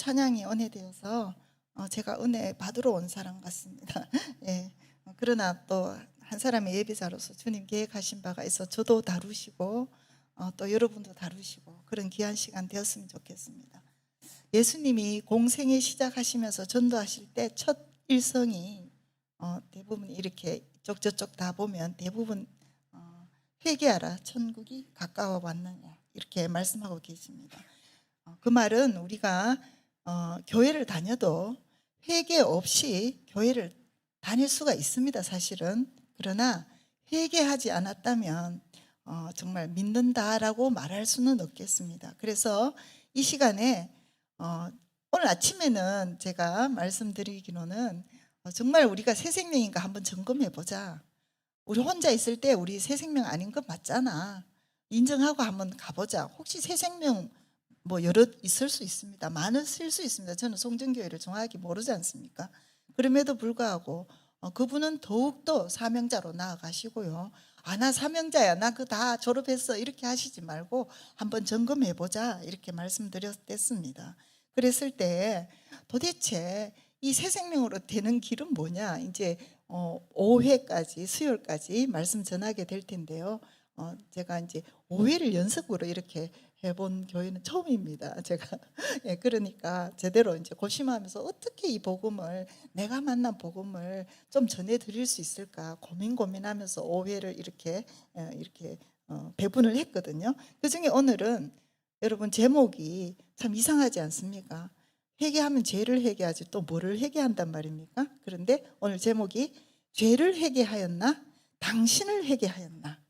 찬양이 은혜되어서 제가 은혜 받으러 온 사람 같습니다. 예. 그러나 또 한 사람의 예비자로서 주님 계획하신 바가 있어 저도 다루시고 또 여러분도 다루시고 그런 귀한 시간 되었으면 좋겠습니다. 예수님이 공생애 시작하시면서 전도하실 때 첫 일성이 대부분 이렇게 이쪽 저쪽 다 보면 대부분 회개하라 천국이 가까워 왔느냐 이렇게 말씀하고 계십니다. 그 말은 우리가 교회를 다녀도 회개 없이 교회를 다닐 수가 있습니다, 사실은. 그러나 회개하지 않았다면 정말 믿는다라고 말할 수는 없겠습니다. 그래서 이 시간에 오늘 아침에는 제가 말씀드리기로는 정말 우리가 새 생명인가 한번 점검해 보자. 우리 혼자 있을 때 우리 새 생명 아닌 거 맞잖아. 인정하고 한번 가보자. 혹시 새 생명 뭐 여러 있을 수 있습니다. 많으실 수 있습니다. 저는 송정교회를 정확히 모르지 않습니까? 그럼에도 불구하고 그분은 더욱더 사명자로 나아가시고요. 나 사명자야, 나 그 다 졸업했어, 이렇게 하시지 말고 한번 점검해보자 이렇게 말씀드렸습니다. 그랬을 때 도대체 이 새 생명으로 되는 길은 뭐냐, 이제 5회까지 수요일까지 말씀 전하게 될 텐데요. 제가 이제 5회를 연속으로 이렇게 해본 교회는 처음입니다. 제가 예, 그러니까 제대로 이제 고심하면서 어떻게 이 복음을, 내가 만난 복음을 좀 전해드릴 수 있을까 고민하면서 5회를 이렇게 배분을 했거든요. 그중에 오늘은 여러분 제목이 참 이상하지 않습니까? 회개하면 죄를 회개하지 또 뭐를 회개한단 말입니까? 그런데 오늘 제목이 죄를 회개하였나? 당신을 회개하였나?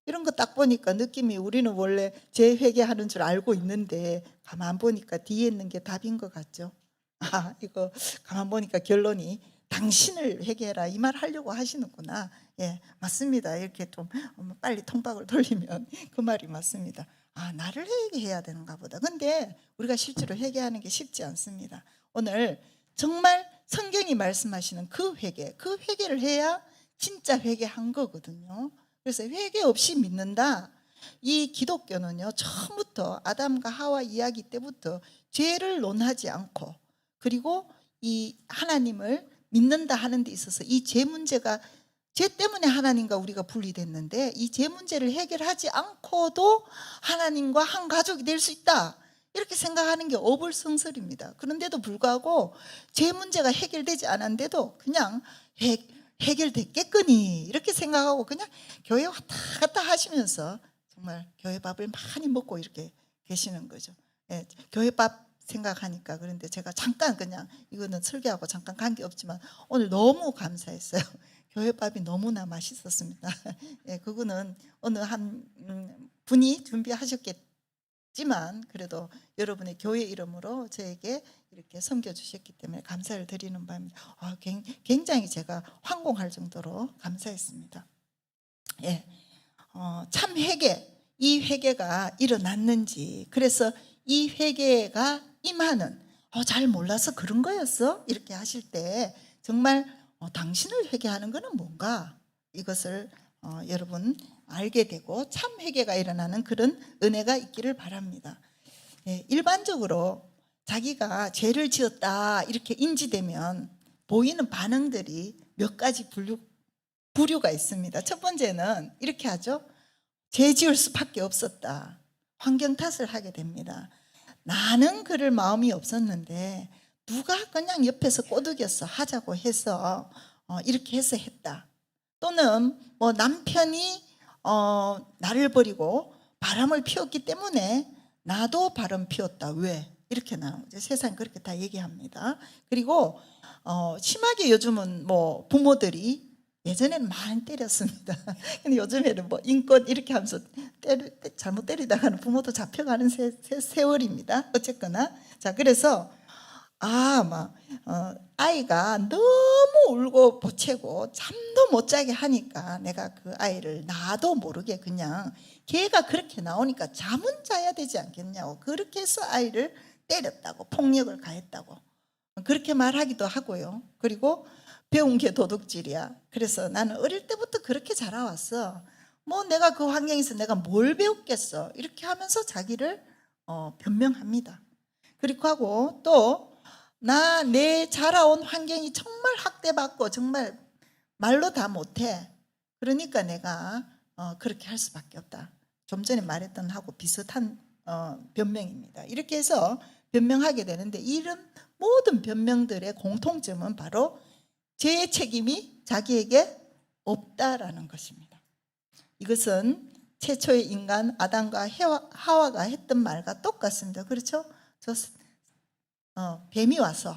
이런 거 딱 보니까 느낌이, 우리는 원래 죄 회개하는 줄 알고 있는데 가만 보니까 뒤에 있는 게 답인 것 같죠. 이거 가만 보니까 결론이 당신을 회개해라 이 말 하려고 하시는구나. 예, 맞습니다. 이렇게 좀 빨리 통박을 돌리면 그 말이 맞습니다. 나를 회개해야 되는가 보다. 근데 우리가 실제로 회개하는 게 쉽지 않습니다. 오늘 정말 성경이 말씀하시는 그 회개를 해야 진짜 회개한 거거든요. 그래서 회개 없이 믿는다. 이 기독교는요, 처음부터 아담과 하와 이야기 때부터 죄를 논하지 않고, 그리고 이 하나님을 믿는다 하는 데 있어서 이 죄 문제가, 죄 때문에 하나님과 우리가 분리됐는데 이 죄 문제를 해결하지 않고도 하나님과 한 가족이 될 수 있다, 이렇게 생각하는 게 어불성설입니다. 그런데도 불구하고 죄 문제가 해결되지 않았는데도 그냥 해결됐겠거니 이렇게 생각하고 그냥 교회 왔다 갔다 하시면서 정말 교회 밥을 많이 먹고 이렇게 계시는 거죠. 예, 교회 밥 생각하니까. 그런데 제가 잠깐, 그냥 이거는 설교하고 잠깐 관계없지만 오늘 너무 감사했어요. 교회 밥이 너무나 맛있었습니다. 예, 그거는 어느 한 분이 준비하셨겠지만 그래도 여러분의 교회 이름으로 저에게 이렇게 섬겨주셨기 때문에 감사를 드리는 바입니다. 굉장히 제가 황공할 정도로 감사했습니다. 예, 참 이 회개가 일어났는지, 그래서 이 회개가 임하는, 잘 몰라서 그런 거였어? 이렇게 하실 때 정말 당신을 회개하는 것은 뭔가, 이것을 여러분 알게 되고 참 회개가 일어나는 그런 은혜가 있기를 바랍니다. 예, 일반적으로 자기가 죄를 지었다 이렇게 인지되면 보이는 반응들이 몇 가지 부류가 있습니다. 첫 번째는 이렇게 하죠. 죄 지을 수밖에 없었다. 환경 탓을 하게 됩니다. 나는 그럴 마음이 없었는데 누가 그냥 옆에서 꼬드겨서 하자고 해서 이렇게 해서 했다. 또는 뭐 남편이 나를 버리고 바람을 피웠기 때문에 나도 바람 피웠다. 왜? 이렇게 나오는 거죠. 세상 그렇게 다 얘기합니다. 그리고 심하게 요즘은 뭐 부모들이, 예전에는 많이 때렸습니다. 근데 요즘에는 뭐 인권 이렇게 하면서 잘못 때리다가는 부모도 잡혀가는 세월입니다. 어쨌거나. 자, 그래서 아이가 너무 울고 보채고 잠도 못 자게 하니까 내가 그 아이를 나도 모르게 그냥 걔가 그렇게 나오니까 잠은 자야 되지 않겠냐고, 그렇게 해서 아이를 때렸다고, 폭력을 가했다고 그렇게 말하기도 하고요. 그리고 배운 게 도둑질이야. 그래서 나는 어릴 때부터 그렇게 자라왔어. 뭐 내가 그 환경에서 내가 뭘 배웠겠어. 이렇게 하면서 자기를 변명합니다. 그리고 하고 또 내 자라온 환경이 정말 학대받고 정말 말로 다 못해. 그러니까 내가 그렇게 할 수밖에 없다. 좀 전에 말했던 하고 비슷한 변명입니다. 이렇게 해서 변명하게 되는데 이런 모든 변명들의 공통점은 바로 죄의 책임이 자기에게 없다라는 것입니다. 이것은 최초의 인간 아담과 하와가 했던 말과 똑같습니다. 그렇죠? 뱀이 와서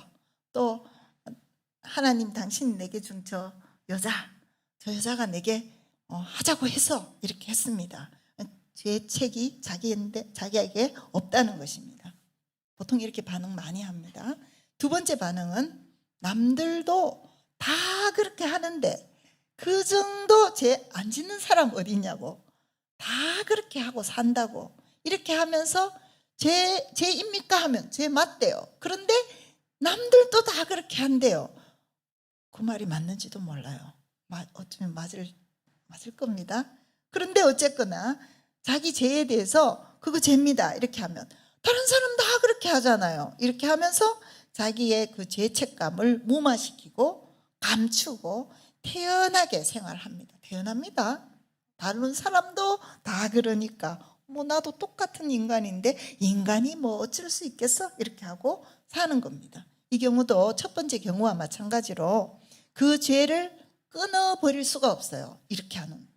또 하나님 당신이 내게 준 저 여자가 내게 하자고 해서 이렇게 했습니다. 죄의 책이 자기에게 없다는 것입니다. 보통 이렇게 반응 많이 합니다. 두 번째 반응은 남들도 다 그렇게 하는데 그 정도 죄 안 짓는 사람 어디 있냐고, 다 그렇게 하고 산다고, 이렇게 하면서 죄입니까 하면 죄 맞대요. 그런데 남들도 다 그렇게 한대요. 그 말이 맞는지도 몰라요. 어쩌면 맞을 겁니다. 그런데 어쨌거나 자기 죄에 대해서 그거 죄입니다 이렇게 하면 다른 사람 다 그렇게 하잖아요. 이렇게 하면서 자기의 그 죄책감을 무마시키고 감추고 태연하게 생활합니다. 태연합니다. 다른 사람도 다 그러니까 나도 똑같은 인간인데 인간이 어쩔 수 있겠어? 이렇게 하고 사는 겁니다. 이 경우도 첫 번째 경우와 마찬가지로 그 죄를 끊어버릴 수가 없어요. 이렇게 하는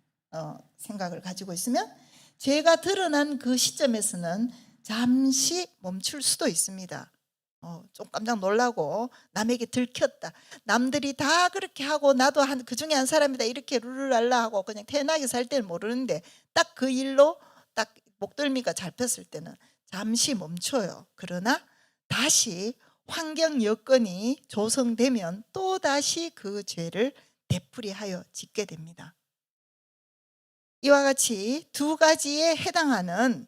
생각을 가지고 있으면 죄가 드러난 그 시점에서는 잠시 멈출 수도 있습니다. 좀 깜짝 놀라고 남에게 들켰다, 남들이 다 그렇게 하고 나도 그 중에 한 사람이다 이렇게 룰루랄라 하고 그냥 태연하게 살 때는 모르는데 딱 그 일로 딱 목덜미가 잡혔을 때는 잠시 멈춰요. 그러나 다시 환경 여건이 조성되면 또다시 그 죄를 되풀이하여 짓게 됩니다. 이와 같이 두 가지에 해당하는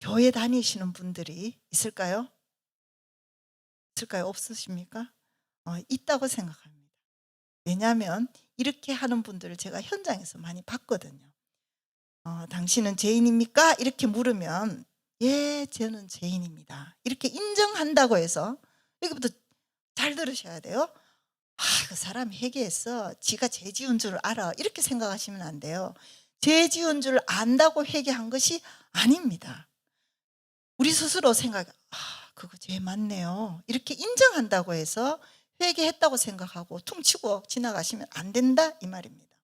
교회 다니시는 분들이 있을까요? 없으십니까? 있다고 생각합니다. 왜냐하면 이렇게 하는 분들을 제가 현장에서 많이 봤거든요. 당신은 죄인입니까? 이렇게 물으면 예, 저는 죄인입니다. 이렇게 인정한다고 해서, 여기부터 잘 들으셔야 돼요. 그 사람 회개했어, 지가 죄 지은 줄 알아, 이렇게 생각하시면 안 돼요. 죄 지은 줄 안다고 회개한 것이 아닙니다. 우리 스스로 그거 죄 맞네요, 이렇게 인정한다고 해서 회개했다고 생각하고 퉁치고 지나가시면 안 된다 이 말입니다.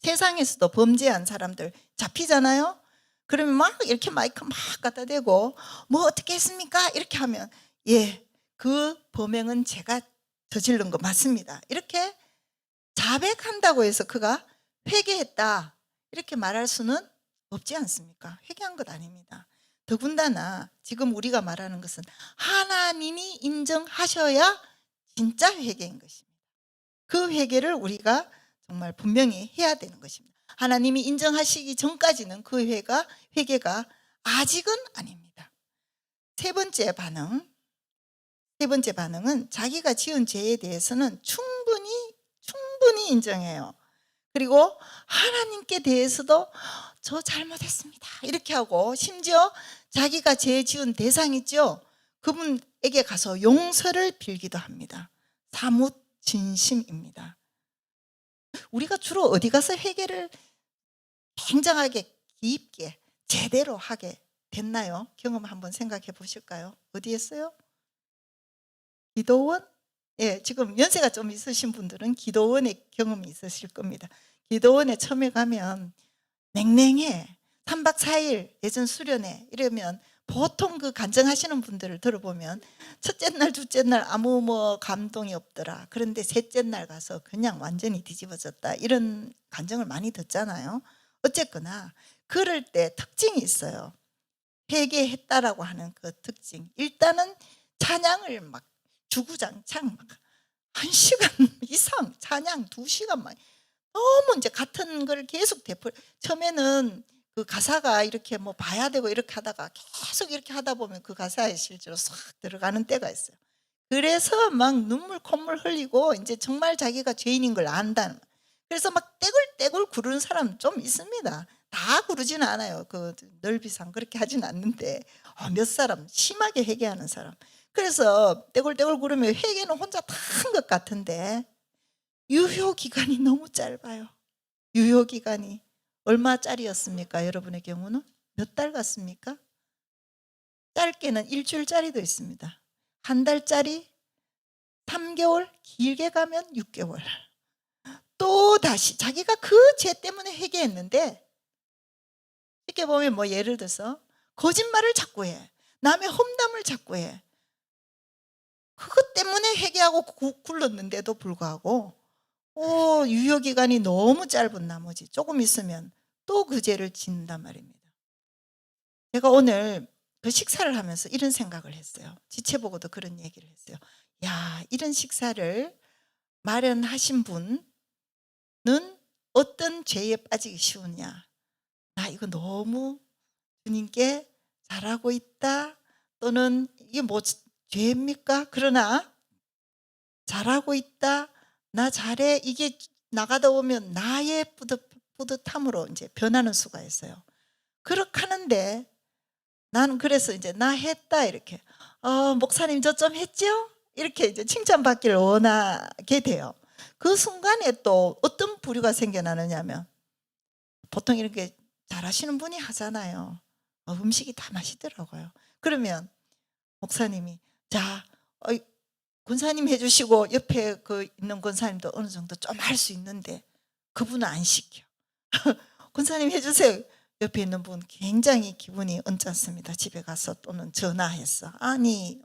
세상에서도 범죄한 사람들 잡히잖아요. 그러면 막 이렇게 마이크 막 갖다 대고 어떻게 했습니까? 이렇게 하면 예, 그 범행은 제가 저지른 거 맞습니다, 이렇게 자백한다고 해서 그가 회개했다 이렇게 말할 수는 없지 않습니까? 회개한 것 아닙니다. 더군다나 지금 우리가 말하는 것은 하나님이 인정하셔야 진짜 회개인 것입니다. 그 회개를 우리가 정말 분명히 해야 되는 것입니다. 하나님이 인정하시기 전까지는 그 회개가 아직은 아닙니다. 세 번째 반응은 자기가 지은 죄에 대해서는 충분히 인정해요. 그리고 하나님께 대해서도 저 잘못했습니다 이렇게 하고, 심지어 자기가 죄 지은 대상 있죠, 그분에게 가서 용서를 빌기도 합니다. 사뭇 진심입니다. 우리가 주로 어디 가서 회개를 굉장하게 깊게 제대로 하게 됐나요? 경험 한번 생각해 보실까요? 어디 했어요? 기도원? 예, 지금 연세가 좀 있으신 분들은 기도원의 경험이 있으실 겁니다. 기도원에 처음에 가면 냉랭해. 3박 4일 예전 수련회 이러면 보통 그 간증하시는 분들을 들어보면 첫째 날 둘째 날 아무 감동이 없더라, 그런데 셋째 날 가서 그냥 완전히 뒤집어졌다, 이런 간증을 많이 듣잖아요. 어쨌거나 그럴 때 특징이 있어요. 회개했다라고 하는 그 특징, 일단은 찬양을 막 주구장창 막 1시간 이상 찬양 2시간 막 너무 이제 같은 걸 계속 처음에는 그 가사가 이렇게 봐야 되고 이렇게 하다가 계속 이렇게 하다 보면 그 가사에 실제로 싹 들어가는 때가 있어요. 그래서 막 눈물 콧물 흘리고 이제 정말 자기가 죄인인 걸 안다는, 그래서 막 떼굴떼굴 구르는 사람 좀 있습니다. 다 그러지는 않아요. 그 넓이상 그렇게 하진 않는데 몇 사람 심하게 회개하는 사람. 그래서 떼굴떼굴 구르면 회개는 혼자 다 한 것 같은데 유효 기간이 너무 짧아요. 유효 기간이 얼마짜리였습니까? 여러분의 경우는 몇 달 같습니까? 짧게는 일주일짜리도 있습니다. 한 달짜리, 3개월, 길게 가면 6개월. 또 다시 자기가 그 죄 때문에 회개했는데, 쉽게 보면 뭐 예를 들어서 거짓말을 자꾸 해, 남의 험담을 자꾸 해. 그것 때문에 회개하고 굴렀는데도 불구하고 유효기간이 너무 짧은 나머지 조금 있으면 또 그 죄를 짓는단 말입니다. 제가 오늘 그 식사를 하면서 이런 생각을 했어요. 지체보고도 그런 얘기를 했어요. 야, 이런 식사를 마련하신 분은 어떤 죄에 빠지기 쉬우냐. 나 이거 너무 주님께 잘하고 있다. 또는 이게 뭐 죄입니까? 그러나 잘하고 있다. 나 잘해. 이게 나가다 보면 나의 뿌듯함으로 이제 변하는 수가 있어요. 그렇게 하는데 나는 그래서 이제 나 했다 이렇게 목사님 저 좀 했죠? 이렇게 이제 칭찬받기를 원하게 돼요. 그 순간에 또 어떤 부류가 생겨나느냐면 보통 이렇게 잘하시는 분이 하잖아요. 음식이 다 맛있더라고요. 그러면 목사님이 자 권사님 해주시고 옆에 그 있는 권사님도 어느 정도 좀 할 수 있는데 그분은 안 시켜. 권사님 해주세요. 옆에 있는 분 굉장히 기분이 언짢습니다. 집에 가서 또는 전화해서 아니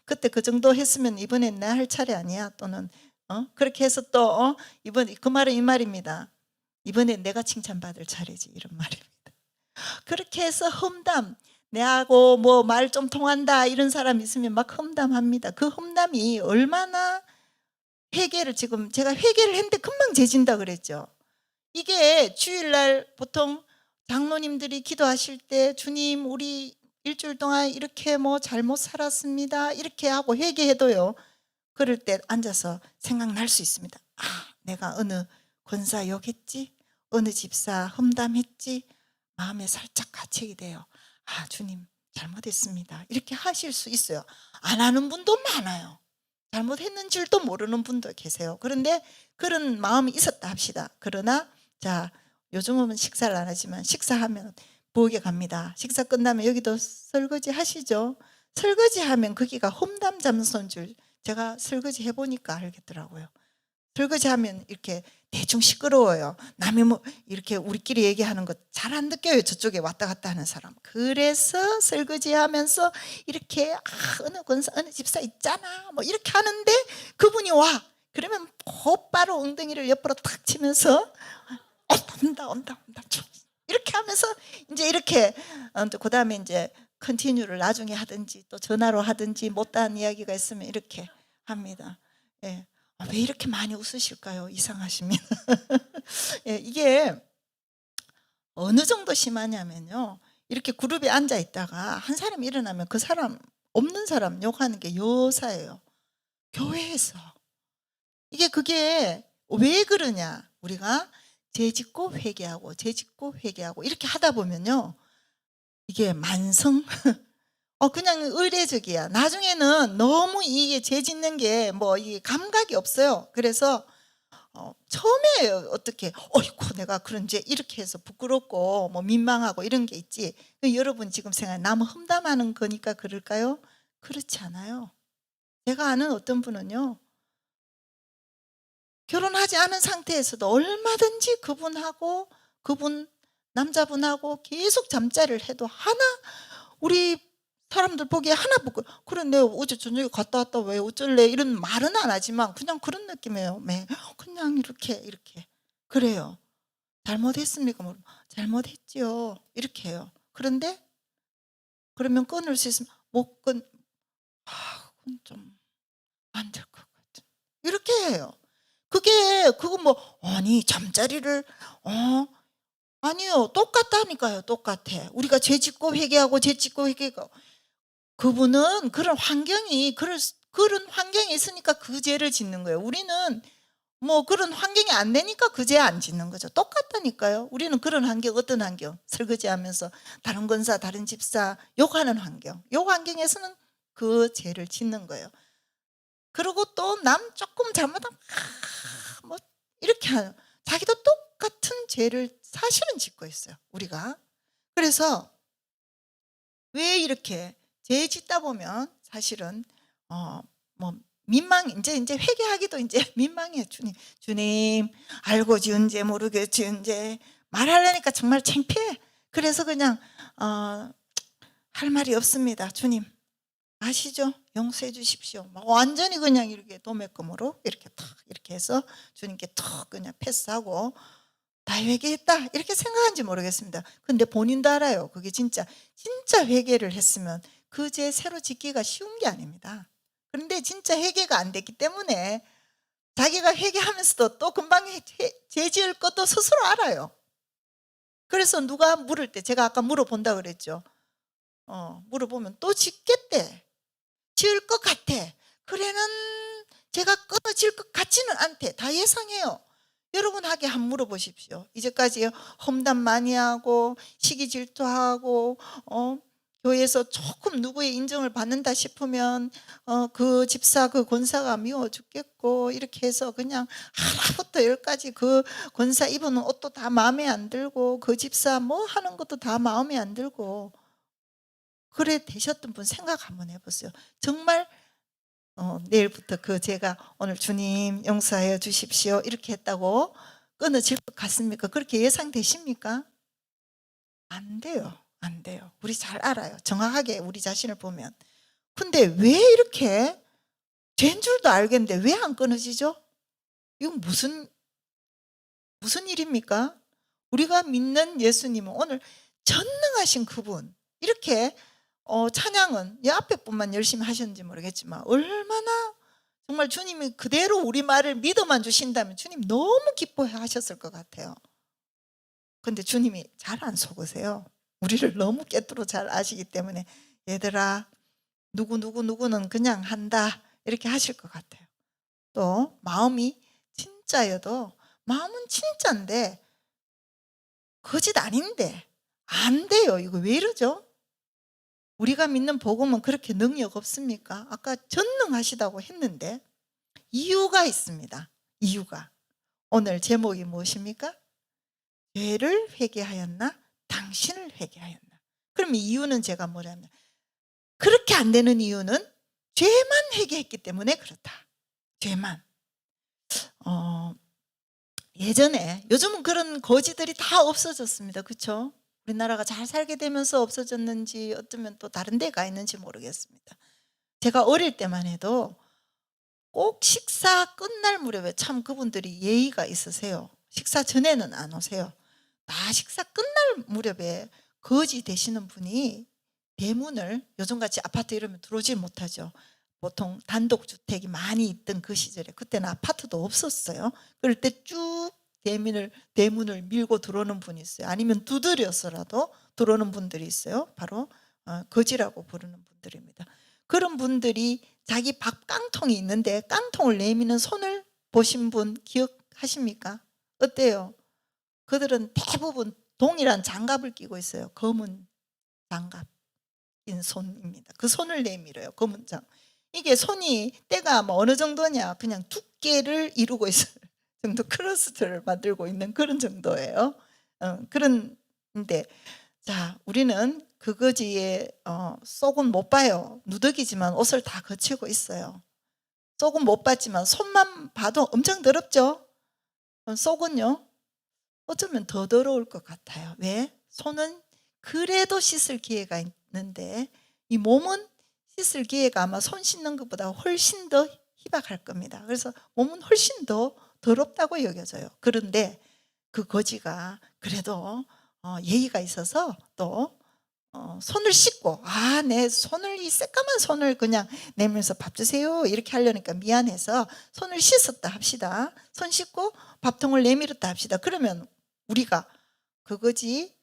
그때 그 정도 했으면 이번엔 내 할 차례 아니야. 또는 그렇게 해서 또 이번 그 말은 이 말입니다. 이번엔 내가 칭찬받을 차례지 이런 말입니다. 그렇게 해서 험담 내하고 뭐 말 좀 통한다 이런 사람 있으면 막 험담합니다. 그 험담이 얼마나 회개를 지금 제가 회개를 했는데 금방 재진다 그랬죠. 이게 주일날 보통 장로님들이 기도하실 때 주님 우리 일주일 동안 이렇게 뭐 잘못 살았습니다 이렇게 하고 회개해도요. 그럴 때 앉아서 생각날 수 있습니다. 내가 어느 권사 욕했지? 어느 집사 험담했지? 마음에 살짝 가책이 돼요. 주님 잘못했습니다. 이렇게 하실 수 있어요. 안 하는 분도 많아요. 잘못했는 줄도 모르는 분도 계세요. 그런데 그런 마음이 있었다 합시다. 그러나 자 요즘은 식사를 안 하지만 식사하면 부엌에 갑니다. 식사 끝나면 여기도 설거지 하시죠. 설거지 하면 거기가 험담 잠소인 줄 제가 설거지 해보니까 알겠더라고요. 설거지 하면 이렇게 대충 시끄러워요. 남이 뭐 이렇게 우리끼리 얘기하는 거 잘 안 느껴요. 저쪽에 왔다 갔다 하는 사람. 그래서 설거지 하면서 이렇게 어느 권사 어느 집사 있잖아 뭐 이렇게 하는데 그분이 와. 그러면 곧바로 엉덩이를 옆으로 탁 치면서 온다 이렇게 하면서 이제 이렇게 그 다음에 이제 컨티뉴를 나중에 하든지 또 전화로 하든지 못다한 이야기가 있으면 이렇게 합니다. 예. 왜 이렇게 많이 웃으실까요? 이상하시면. 예, 이게 어느 정도 심하냐면요. 이렇게 그룹에 앉아 있다가 한 사람이 일어나면 그 사람 없는 사람 욕하는 게 요사예요. 교회에서. 그게 왜 그러냐. 우리가 죄짓고 회개하고 죄짓고 회개하고 이렇게 하다 보면요. 이게 만성 그냥 의례적이야. 나중에는 너무 이게 죄짓는 게 뭐 이게 감각이 없어요. 그래서 처음에 어떻게 어이구 내가 그런 죄 이렇게 해서 부끄럽고 뭐 민망하고 이런 게 있지. 여러분 지금 생각 남 험담하는 거니까 그럴까요? 그렇지 않아요. 제가 아는 어떤 분은요. 결혼하지 않은 상태에서도 얼마든지 그분 남자분하고 계속 잠자리를 해도 하나 우리 사람들 보기에 하나 보고 그래 내가 어제 저녁에 갔다 왔다 왜 어쩔래 이런 말은 안 하지만 그냥 그런 느낌이에요. 그냥 이렇게 그래요. 잘못했습니까? 뭐 잘못했지요. 이렇게 해요. 그런데 그러면 끊을 수 있으면 못 끊. 그건 좀 안 될 것 같아. 이렇게 해요. 그거 뭐 아니 잠자리를 아니요 똑같다니까요. 똑같아. 우리가 죄 짓고 회개하고 죄 짓고 회개하고 그분은 그런 환경이 있으니까 그 죄를 짓는 거예요. 우리는 뭐 그런 환경이 안 되니까 그 죄 안 짓는 거죠. 똑같다니까요. 우리는 그런 환경, 어떤 환경? 설거지하면서 다른 권사, 다른 집사 욕하는 환경. 요 환경에서는 그 죄를 짓는 거예요. 그리고 또 남 조금 잘못하면 뭐 이렇게 하는, 자기도 똑같은 죄를 사실은 짓고 있어요, 우리가. 그래서 왜 이렇게 죄 짓다 보면 사실은 뭐 민망, 이제 회개하기도 이제 민망해요. 주님 알고 지은 죄 모르게 지은 죄 말하려니까 정말 창피해. 그래서 그냥 할 말이 없습니다. 주님 아시죠? 용서해 주십시오. 막 완전히 그냥 이렇게 도매금으로 이렇게 탁 이렇게 해서 주님께 탁 그냥 패스하고 다 회개했다 이렇게 생각하는지 모르겠습니다. 근데 본인도 알아요. 그게 진짜 회개를 했으면 그 죄 새로 짓기가 쉬운 게 아닙니다. 그런데 진짜 회개가 안 됐기 때문에 자기가 회개하면서도 또 금방 죄 지을 것도 스스로 알아요. 그래서 누가 물을 때, 제가 아까 물어본다 그랬죠. 물어보면 또 짓겠대. 지을 것 같아. 그래는 제가 끊어질 것 같지는 않대. 다 예상해요. 여러분에게 한번 물어보십시오. 이제까지 험담 많이 하고 시기 질투하고 교회에서 조금 누구의 인정을 받는다 싶으면 그 집사, 그 권사가 미워 죽겠고 이렇게 해서 그냥 하나부터 열까지 그 권사 입은 옷도 다 마음에 안 들고 그 집사 뭐 하는 것도 다 마음에 안 들고 그래 되셨던 분 생각 한번 해보세요. 정말 내일부터 그 제가 오늘 주님 용서하여 주십시오 이렇게 했다고 끊어질 것 같습니까? 그렇게 예상되십니까? 안 돼요. 안 돼요. 우리 잘 알아요. 정확하게 우리 자신을 보면. 근데 왜 이렇게 죄인 줄도 알겠는데 왜 안 끊어지죠? 이건 무슨 일입니까? 우리가 믿는 예수님은 오늘 전능하신 그분, 이렇게 찬양은 이 앞에 뿐만 열심히 하셨는지 모르겠지만 얼마나 정말 주님이 그대로 우리 말을 믿어만 주신다면 주님 너무 기뻐해 하셨을 것 같아요. 근데 주님이 잘 안 속으세요. 우리를 너무 꿰뚫어 잘 아시기 때문에 얘들아 누구는 그냥 한다 이렇게 하실 것 같아요. 또 마음이 진짜여도 마음은 진짜인데 거짓 아닌데 안 돼요. 이거 왜 이러죠? 우리가 믿는 복음은 그렇게 능력 없습니까? 아까 전능하시다고 했는데 이유가 있습니다. 이유가. 오늘 제목이 무엇입니까? 죄를 회개하였나? 당신을 회개하였나? 그럼 이유는 제가 뭐냐면 그렇게 안 되는 이유는 죄만 회개했기 때문에 그렇다. 죄만. 예전에, 요즘은 그런 거지들이 다 없어졌습니다. 그렇죠? 우리나라가 잘 살게 되면서 없어졌는지 어쩌면 또 다른 데 가 있는지 모르겠습니다. 제가 어릴 때만 해도 꼭 식사 끝날 무렵에 참 그분들이 예의가 있으세요. 식사 전에는 안 오세요. 다 식사 끝날 무렵에 거지 되시는 분이 대문을, 요즘같이 아파트 이러면 들어오질 못하죠. 보통 단독주택이 많이 있던 그 시절에, 그때는 아파트도 없었어요. 그럴 때 쭉 대문을 밀고 들어오는 분이 있어요. 아니면 두드려서라도 들어오는 분들이 있어요. 바로 거지라고 부르는 분들입니다. 그런 분들이 자기 밥 깡통이 있는데 깡통을 내미는 손을 보신 분 기억하십니까? 어때요? 그들은 대부분 동일한 장갑을 끼고 있어요. 검은 장갑인 손입니다. 그 손을 내밀어요. 검은 장. 이게 손이 때가 뭐 어느 정도냐, 그냥 두께를 이루고 있을 정도, 크러스트를 만들고 있는 그런 정도예요. 그런데 자, 우리는 그 거지의 속은 못 봐요. 누더기지만 옷을 다 거치고 있어요. 속은 못 봤지만 손만 봐도 엄청 더럽죠. 속은요 어쩌면 더 더러울 것 같아요. 왜? 손은 그래도 씻을 기회가 있는데 이 몸은 씻을 기회가 아마 손 씻는 것보다 훨씬 더 희박할 겁니다. 그래서 몸은 훨씬 더 더럽다고 여겨져요. 그런데 그 거지가 그래도 예의가 있어서 또 손을 씻고, 내 손을, 이 새까만 손을 그냥 내면서 밥 주세요 이렇게 하려니까 미안해서 손을 씻었다 합시다. 손 씻고 밥통을 내밀었다 합시다. 그러면 우리가 그거지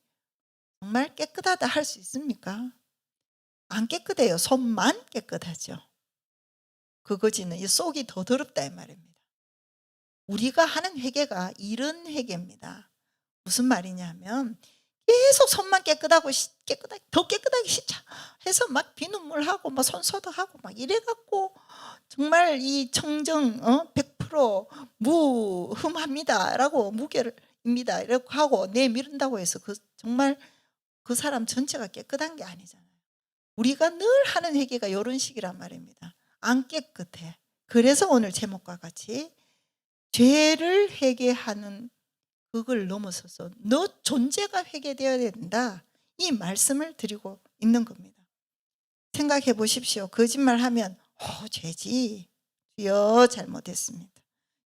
정말 깨끗하다 할 수 있습니까? 안 깨끗해요. 손만 깨끗하죠. 그거지는 이 속이 더 더럽다 이 말입니다. 우리가 하는 회개가 이런 회개입니다. 무슨 말이냐면 계속 손만 깨끗하고 깨끗하게 더 깨끗하게 씻자 해서 막 비눗물하고 막 손소독하고 막 이래갖고 정말 이 청정 100% 무흠합니다라고 무결입니다 이렇게 하고 내미른다고 해서 그 정말 그 사람 전체가 깨끗한 게 아니잖아요. 우리가 늘 하는 회개가 이런 식이란 말입니다. 안 깨끗해. 그래서 오늘 제목과 같이 죄를 회개하는 그걸 넘어서서 너 존재가 회개되어야 된다, 이 말씀을 드리고 있는 겁니다. 생각해 보십시오. 거짓말하면 죄지, 주여 잘못했습니다,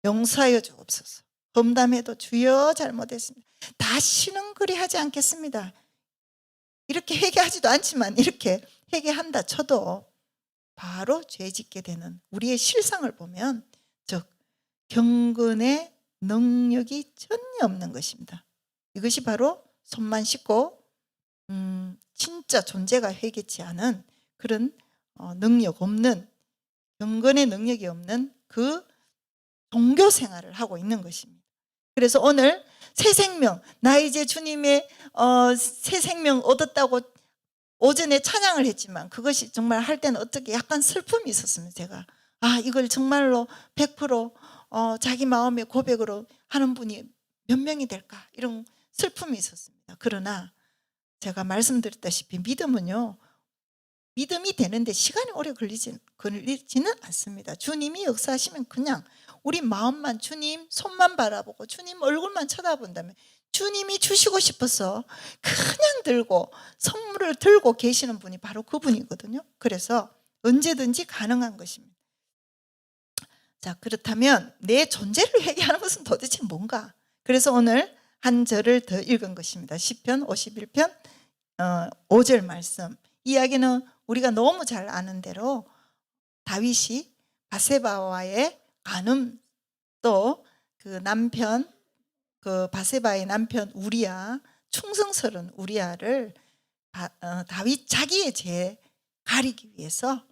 용서하여 주옵소서. 범담해도 주여 잘못했습니다, 다시는 그리하지 않겠습니다, 이렇게 회개하지도 않지만 이렇게 회개한다 쳐도 바로 죄 짓게 되는 우리의 실상을 보면, 즉 경건의 능력이 전혀 없는 것입니다. 이것이 바로 손만 씻고 진짜 존재가 회개치 않은 그런 능력 없는, 경건의 능력이 없는 그 종교 생활을 하고 있는 것입니다. 그래서 오늘 새 생명, 나 이제 주님의 새 생명 얻었다고 오전에 찬양을 했지만 그것이 정말 할 때는 어떻게 약간 슬픔이 있었습니다. 제가 이걸 정말로 100% 자기 마음의 고백으로 하는 분이 몇 명이 될까, 이런 슬픔이 있었습니다. 그러나 제가 말씀드렸다시피 믿음은요, 믿음이 되는데 시간이 오래 걸리지는 않습니다. 주님이 역사하시면 그냥 우리 마음만, 주님 손만 바라보고 주님 얼굴만 쳐다본다면 주님이 주시고 싶어서 그냥 들고 선물을 들고 계시는 분이 바로 그분이거든요. 그래서 언제든지 가능한 것입니다. 자, 그렇다면 내 존재를 회개하는 것은 도대체 뭔가? 그래서 오늘 한 절을 더 읽은 것입니다. 시편 51편 5절 말씀. 이야기는 우리가 너무 잘 아는 대로 다윗이 바세바와의 간음, 또 그 남편, 그 바세바의 남편 우리아, 충성스러운 우리아를 다윗 자기의 죄 가리기 위해서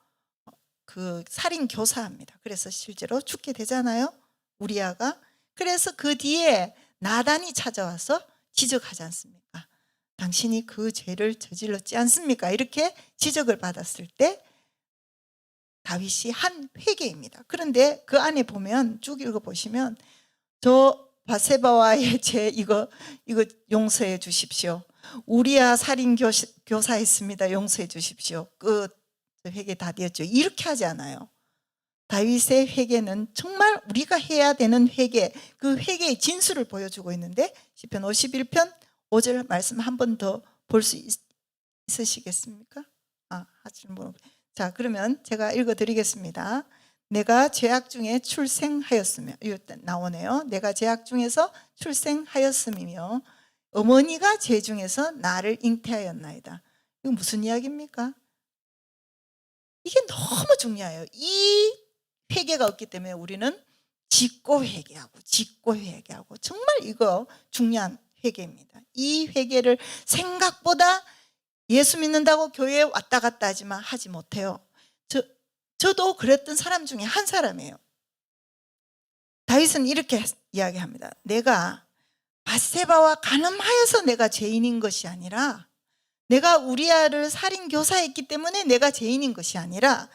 그 살인 교사합니다. 그래서 실제로 죽게 되잖아요, 우리아가. 그래서 그 뒤에 나단이 찾아와서 지적하지 않습니까? 당신이 그 죄를 저질렀지 않습니까? 이렇게 지적을 받았을 때 다윗이 한 회개입니다. 그런데 그 안에 보면 쭉 읽어보시면 저 바세바와의 죄 이거 용서해 주십시오, 우리아 살인 교사했습니다, 용서해 주십시오, 끝, 회개 다 되었죠, 이렇게 하지 않아요. 다윗의 회개는 정말 우리가 해야 되는 회개, 그 회개의 진수를 보여주고 있는데 시편 51편 5절 말씀 한 번 더 볼 수 있으시겠습니까? 자, 그러면 제가 읽어드리겠습니다. 내가 죄악 중에 출생하였으며, 이거 나오네요. 내가 죄악 중에서 출생하였음이며 어머니가 죄 중에서 나를 잉태하였나이다. 이거 무슨 이야기입니까? 이게 너무 중요해요. 이 회개가 없기 때문에 우리는 짓고 회개하고 정말 이거 중요한 회개입니다. 이 회개를 생각보다 예수 믿는다고 교회에 왔다 갔다 하지만 하지 못해요. 저도 그랬던 사람 중에 한 사람이에요. 다윗은 이렇게 이야기합니다. 내가 바세바와 간음하여서 내가 죄인인 것이 아니라, 내가 우리아를 살인 교사했기 때문에 내가 죄인인 것이 아니라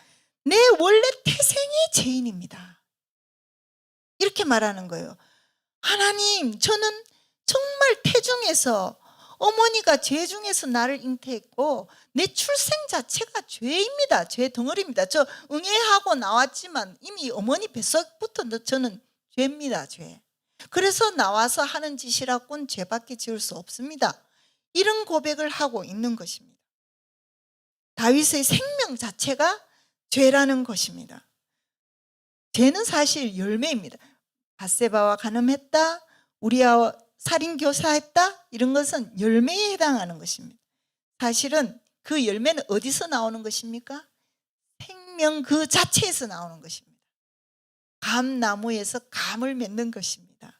내 원래 태생이 죄인입니다, 이렇게 말하는 거예요. 하나님, 저는 정말 태중에서 어머니가 죄 중에서 나를 잉태했고 내 출생 자체가 죄입니다. 죄 덩어리입니다. 저 응애하고 나왔지만 이미 어머니 뱃속부터 저는 죄입니다. 죄. 그래서 나와서 하는 짓이라고는 죄밖에 지을 수 없습니다. 이런 고백을 하고 있는 것입니다. 다윗의 생명 자체가 죄라는 것입니다. 죄는 사실 열매입니다. 바세바와 간음했다, 우리아와 살인교사했다, 이런 것은 열매에 해당하는 것입니다. 사실은 그 열매는 어디서 나오는 것입니까? 생명 그 자체에서 나오는 것입니다. 감나무에서 감을 맺는 것입니다.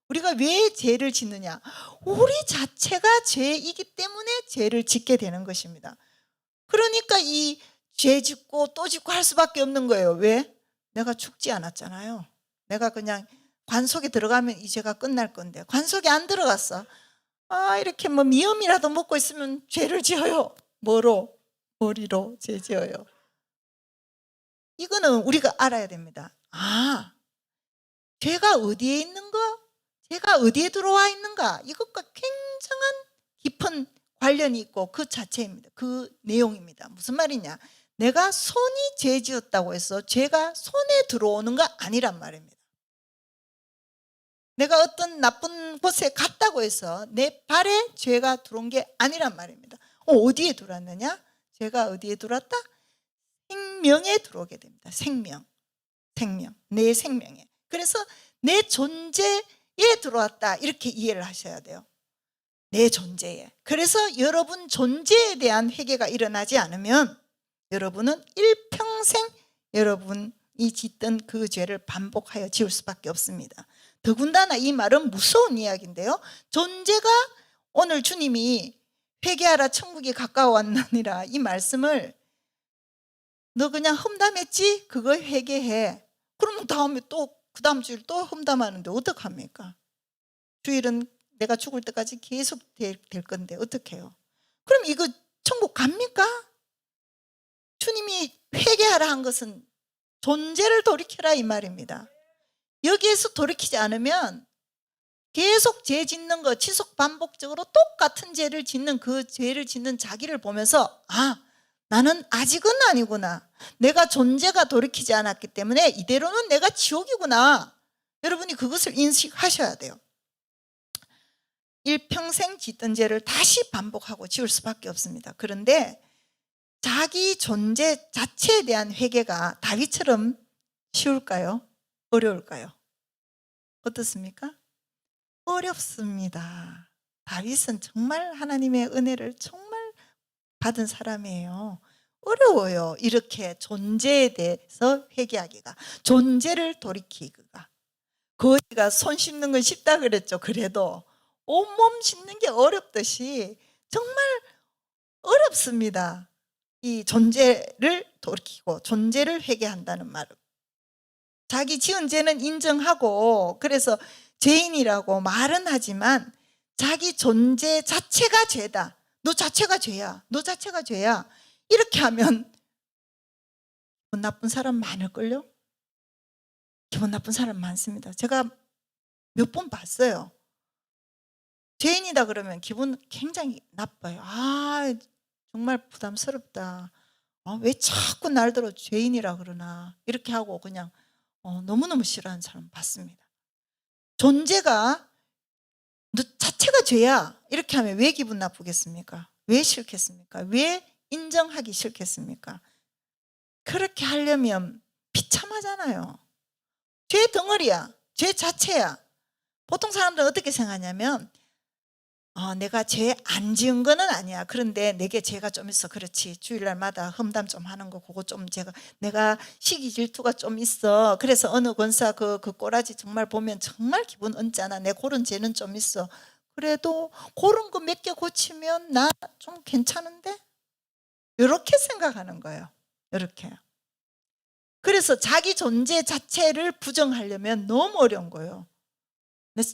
우리가 왜 죄를 짓느냐? 우리 자체가 죄이기 때문에 죄를 짓게 되는 것입니다. 그러니까 이 죄 짓고 또 짓고 할 수밖에 없는 거예요. 왜? 내가 죽지 않았잖아요. 내가 그냥 관 속에 들어가면 이 죄가 끝날 건데 관 속에 안 들어갔어. 이렇게 뭐 미음이라도 먹고 있으면 죄를 지어요. 뭐로? 머리로 죄 지어요. 이거는 우리가 알아야 됩니다. 죄가 어디에 있는가? 죄가 어디에 들어와 있는가? 이것과 굉장한 깊은 관련이 있고 그 자체입니다. 그 내용입니다. 무슨 말이냐? 내가 손이 죄 지었다고 해서 죄가 손에 들어오는 거 아니란 말입니다. 내가 어떤 나쁜 곳에 갔다고 해서 내 발에 죄가 들어온 게 아니란 말입니다. 어디에 들어왔느냐? 죄가 어디에 들어왔다? 생명에 들어오게 됩니다. 생명, 내 생명에. 그래서 내 존재에 들어왔다 이렇게 이해를 하셔야 돼요. 내 존재에. 그래서 여러분 존재에 대한 회개가 일어나지 않으면 여러분은 일평생 여러분이 짓던 그 죄를 반복하여 지을 수밖에 없습니다. 더군다나 이 말은 무서운 이야기인데요. 존재가 오늘 주님이 회개하라 천국이 가까워왔느니라 이 말씀을 너 그냥 험담했지? 그거 회개해. 그러면 다음에 또 그 다음 주일 또 험담하는데 어떡합니까? 주일은 내가 죽을 때까지 계속 될 건데 어떡해요? 그럼 이거 천국 갑니까? 주님이 회개하라 한 것은 존재를 돌이켜라 이 말입니다. 여기에서 돌이키지 않으면 계속 죄 짓는 거 지속 반복적으로 똑같은 죄를 짓는 그 죄를 짓는 자기를 보면서 나는 아직은 아니구나. 내가 존재가 돌이키지 않았기 때문에 이대로는 내가 지옥이구나. 여러분이 그것을 인식하셔야 돼요. 일평생 짓던 죄를 다시 반복하고 지울 수밖에 없습니다. 그런데 자기 존재 자체에 대한 회개가 다윗처럼 쉬울까요? 어려울까요? 어떻습니까? 어렵습니다. 다윗은 정말 하나님의 은혜를 정말 받은 사람이에요. 어려워요. 이렇게 존재에 대해서 회개하기가, 존재를 돌이키기가. 거지가 손 씻는 건 쉽다 그랬죠. 그래도 온몸 씻는 게 어렵듯이 정말 어렵습니다. 이 존재를 돌이키고 존재를 회개한다는 말은 자기 지은 죄는 인정하고 그래서 죄인이라고 말은 하지만 자기 존재 자체가 죄다. 너 자체가 죄야. 너 자체가 죄야. 이렇게 하면 기분 나쁜 사람 많을걸요? 기분 나쁜 사람 많습니다. 제가 몇 번 봤어요. 죄인이다 그러면 기분 굉장히 나빠요. 정말 부담스럽다. 왜 자꾸 날들어 죄인이라 그러나 이렇게 하고 그냥 너무너무 싫어하는 사람 봤습니다. 존재가 너 자체가 죄야 이렇게 하면 왜 기분 나쁘겠습니까? 왜 싫겠습니까? 왜 인정하기 싫겠습니까? 그렇게 하려면 비참하잖아요. 죄 덩어리야. 죄 자체야. 보통 사람들은 어떻게 생각하냐면 내가 죄 안 지은 거는 아니야. 그런데 내게 죄가 좀 있어. 그렇지. 주일날마다 험담 좀 하는 거 그거 좀 내가 시기 질투가 좀 있어. 그래서 어느 권사 그 꼬라지 정말 보면 정말 기분 언짢아. 내 그런 죄는 좀 있어. 그래도 그런 거 몇 개 고치면 나 좀 괜찮은데? 이렇게 생각하는 거예요. 이렇게. 그래서 자기 존재 자체를 부정하려면 너무 어려운 거예요.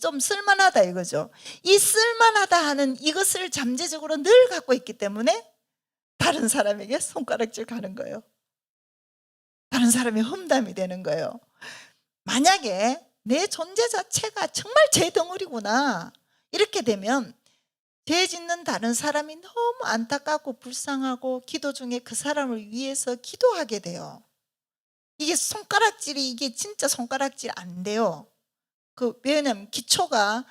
좀 쓸만하다 이거죠. 이 쓸만하다 하는 이것을 잠재적으로 늘 갖고 있기 때문에 다른 사람에게 손가락질 가는 거예요. 다른 사람이 험담이 되는 거예요. 만약에 내 존재 자체가 정말 죄 덩어리구나 이렇게 되면 죄 짓는 다른 사람이 너무 안타깝고 불쌍하고 기도 중에 그 사람을 위해서 기도하게 돼요. 이게 손가락질이 이게 진짜 손가락질 안 돼요. 왜냐하면 기초가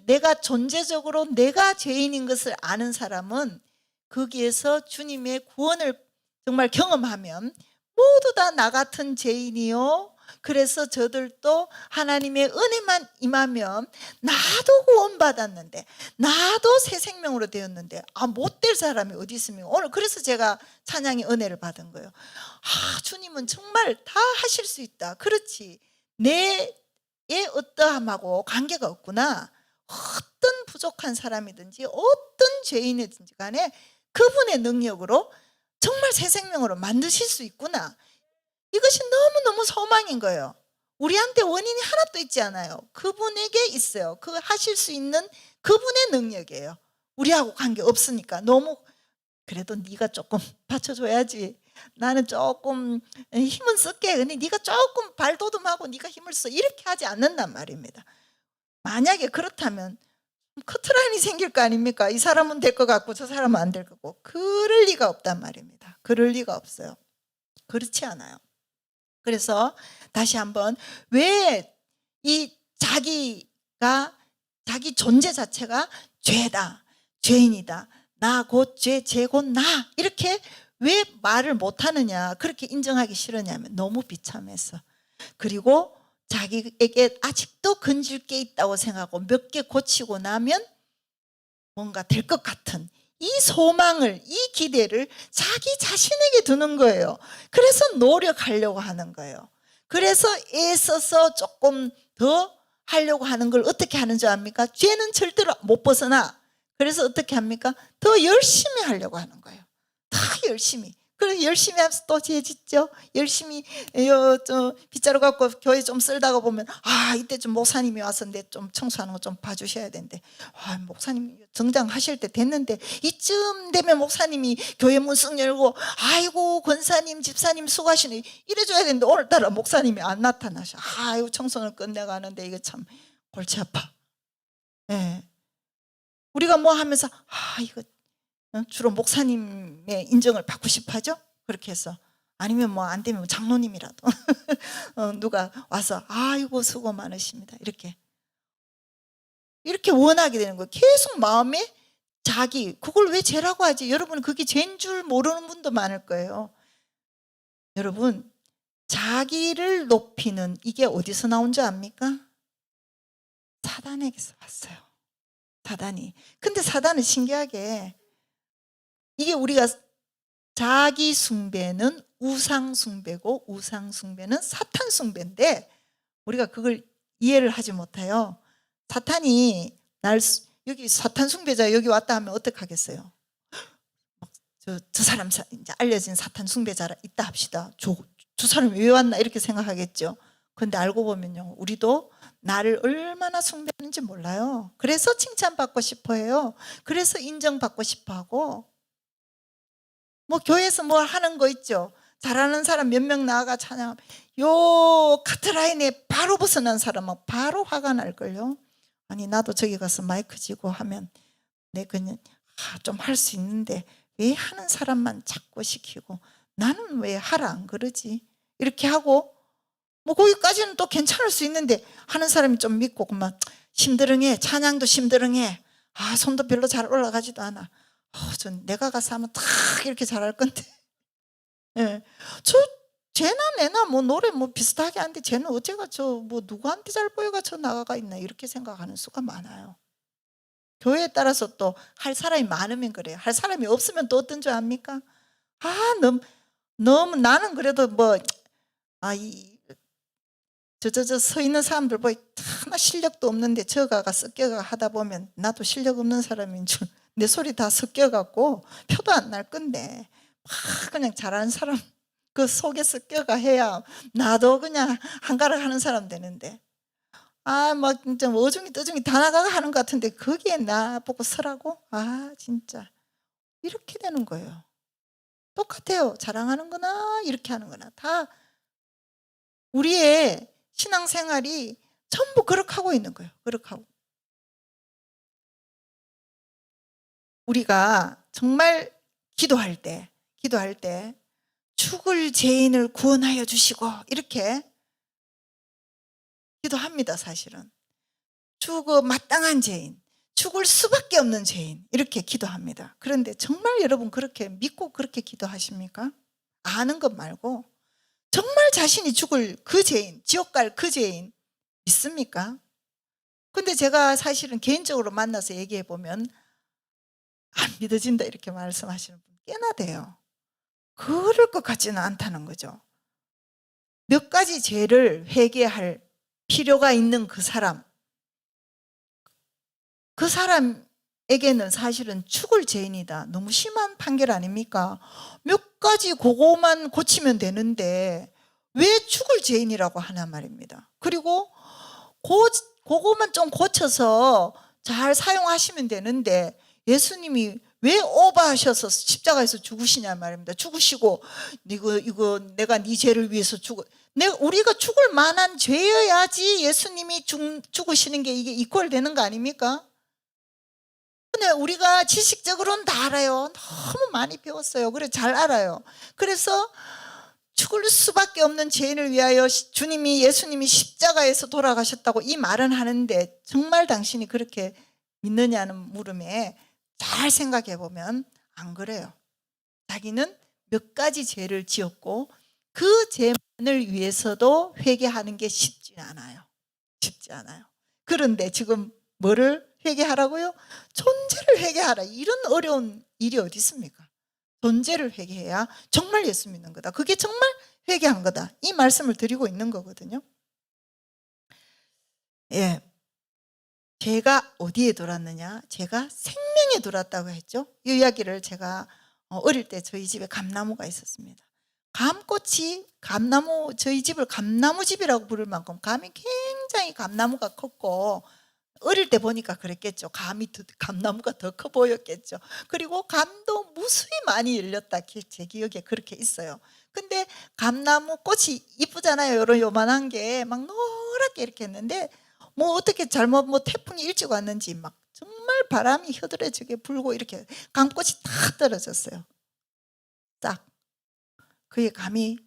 내가 존재적으로 내가 죄인인 것을 아는 사람은 거기에서 주님의 구원을 정말 경험하면 모두 다 나 같은 죄인이요. 그래서 저들도 하나님의 은혜만 임하면 나도 구원받았는데 나도 새 생명으로 되었는데 못될 사람이 어디 있습니까? 오늘 그래서 제가 찬양의 은혜를 받은 거예요. 주님은 정말 다 하실 수 있다. 그렇지. 내 어떠함하고 관계가 없구나. 어떤 부족한 사람이든지 어떤 죄인이든지 간에 그분의 능력으로 정말 새 생명으로 만드실 수 있구나. 이것이 너무너무 소망인 거예요. 우리한테 원인이 하나도 있지 않아요. 그분에게 있어요. 그 하실 수 있는 그분의 능력이에요. 우리하고 관계 없으니까. 너무 그래도 네가 조금 받쳐줘야지. 나는 조금 힘은 쓸게. 근데 네가 조금 발돋움하고 네가 힘을 써. 이렇게 하지 않는단 말입니다. 만약에 그렇다면 커트라인이 생길 거 아닙니까? 이 사람은 될 것 같고 저 사람은 안 될 거고. 그럴 리가 없단 말입니다. 그럴 리가 없어요. 그렇지 않아요. 그래서 다시 한번 왜 이 자기가 자기 존재 자체가 죄다, 죄인이다, 나 곧 죄, 죄 곧 나 이렇게 왜 말을 못하느냐, 그렇게 인정하기 싫으냐면 너무 비참해서. 그리고 자기에게 아직도 건질 게 있다고 생각하고 몇 개 고치고 나면 뭔가 될 것 같은 이 소망을, 이 기대를 자기 자신에게 두는 거예요. 그래서 노력하려고 하는 거예요. 그래서 애써서 조금 더 하려고 하는 걸 어떻게 하는 줄 압니까? 죄는 절대로 못 벗어나. 그래서 어떻게 합니까? 더 열심히 하려고 하는 거예요. 더 열심히. 그래서 열심히 하면서 또 죄 짓죠. 열심히 빗자루 갖고 교회 좀 쓸다가 보면 이때 좀 목사님이 와서 내 좀 청소하는 거 좀 봐주셔야 되는데 목사님 정장하실 때 됐는데 이쯤 되면 목사님이 교회 문 쓱 열고 아이고 권사님 집사님 수고하시네 이래줘야 되는데 오늘따라 목사님이 안 나타나셔. 아이고 청소는 끝내가는데 이게 참 골치 아파. 네. 우리가 뭐 하면서 이거 주로 목사님의 인정을 받고 싶어 하죠. 그렇게 해서 아니면 뭐 안 되면 장로님이라도 누가 와서 아이고 수고 많으십니다 이렇게 원하게 되는 거예요. 계속 마음에 자기, 그걸 왜 죄라고 하지? 여러분 그게 죄인 줄 모르는 분도 많을 거예요. 여러분 자기를 높이는 이게 어디서 나온 줄 압니까? 사단에게서 왔어요. 사단이. 근데 사단은 신기하게 이게 우리가 자기 숭배는 우상 숭배고 우상 숭배는 사탄 숭배인데 우리가 그걸 이해를 하지 못해요. 사탄이 여기 사탄 숭배자 여기 왔다 하면 어떡하겠어요? 저 사람 이제 알려진 사탄 숭배자 있다 합시다. 저 사람이 왜 왔나 이렇게 생각하겠죠. 그런데 알고 보면요, 우리도 나를 얼마나 숭배하는지 몰라요. 그래서 칭찬받고 싶어 해요. 그래서 인정받고 싶어 하고, 뭐 교회에서 뭐 하는 거 있죠. 잘하는 사람 몇 명 나아가 찬양, 요 카트라인에 바로 벗어난 사람은 바로 화가 날걸요. 아니 나도 저기 가서 마이크 쥐고 하면 내 그냥 좀 할 수 있는데 왜 하는 사람만 자꾸 시키고 나는 왜 하라 안 그러지? 이렇게 하고 뭐 거기까지는 또 괜찮을 수 있는데 하는 사람이 좀 믿고 그만 심드렁해. 찬양도 심드렁해. 손도 별로 잘 올라가지도 않아. 전 내가 가서 하면 탁 이렇게 잘할 건데. 예. 쟤나 내나 뭐 노래 뭐 비슷하게 하는데 쟤는 어째가 뭐 누구한테 잘 보여가 나가가 있나 이렇게 생각하는 수가 많아요. 교회에 따라서 또 할 사람이 많으면 그래요. 할 사람이 없으면 또 어떤 줄 압니까? 너무 나는 그래도 뭐 서 있는 사람들 보이 하나 실력도 없는데 저가가 섞여가 하다 보면 나도 실력 없는 사람인 줄 내 소리 다 섞여갖고 표도 안 날 건데 그냥 잘하는 사람 그 속에 섞여가 해야 나도 그냥 한가락 하는 사람 되는데 막 진짜 어중이 떠중이 다 나가가 하는 것 같은데 거기에 나 보고 서라고? 진짜 이렇게 되는 거예요. 똑같아요. 자랑하는 거나 이렇게 하는 거나 다 우리의 신앙생활이 전부 그렇게 하고 있는 거예요. 그렇게 하고. 우리가 정말 기도할 때 죽을 죄인을 구원하여 주시고 이렇게 기도합니다. 사실은 마땅한 죄인, 죽을 수밖에 없는 죄인 이렇게 기도합니다. 그런데 정말 여러분 그렇게 믿고 그렇게 기도하십니까? 아는 것 말고 정말 자신이 죽을 그 죄인, 지옥 갈 그 죄인 있습니까? 근데 제가 사실은 개인적으로 만나서 얘기해 보면 안 믿어진다 이렇게 말씀하시는 분 꽤나 돼요. 그럴 것 같지는 않다는 거죠. 몇 가지 죄를 회개할 필요가 있는 그 사람에게는 사실은 죽을 죄인이다. 너무 심한 판결 아닙니까? 몇 가지 그거만 고치면 되는데 왜 죽을 죄인이라고 하나 말입니다. 그리고 그거만 좀 고쳐서 잘 사용하시면 되는데 예수님이 왜 오버하셔서 십자가에서 죽으시냐 말입니다. 죽으시고 이거 내가 네 죄를 위해서 우리가 죽을 만한 죄여야지 예수님이 죽으시는 게 이게 이퀄되는 거 아닙니까? 근데 우리가 지식적으로는 다 알아요. 너무 많이 배웠어요. 그래 잘 알아요. 그래서 죽을 수밖에 없는 죄인을 위하여 예수님이 십자가에서 돌아가셨다고 이 말은 하는데 정말 당신이 그렇게 믿느냐는 물음에 잘 생각해 보면 안 그래요. 자기는 몇 가지 죄를 지었고 그 죄만을 위해서도 회개하는 게 쉽지 않아요. 쉽지 않아요. 그런데 지금 뭐를 회개하라고요? 존재를 회개하라. 이런 어려운 일이 어디 있습니까? 존재를 회개해야 정말 예수 믿는 거다. 그게 정말 회개한 거다. 이 말씀을 드리고 있는 거거든요. 예. 죄가 어디에 돌았느냐? 죄가 생명에 돌았다고 했죠. 이 이야기를 제가 어릴 때 저희 집에 감나무가 있었습니다. 저희 집을 감나무집이라고 부를 만큼 감이 굉장히 감나무가 컸고 어릴 때 보니까 그랬겠죠. 감나무가 더 커 보였겠죠. 그리고 감도 무수히 많이 열렸다. 제 기억에 그렇게 있어요. 근데 감나무 꽃이 이쁘잖아요. 요만한 게 막 노랗게 이렇게 했는데 뭐 어떻게 잘못 태풍이 일찍 왔는지 막 정말 바람이 흐드러지게 불고 이렇게 감꽃이 다 떨어졌어요. 딱. 그의 감이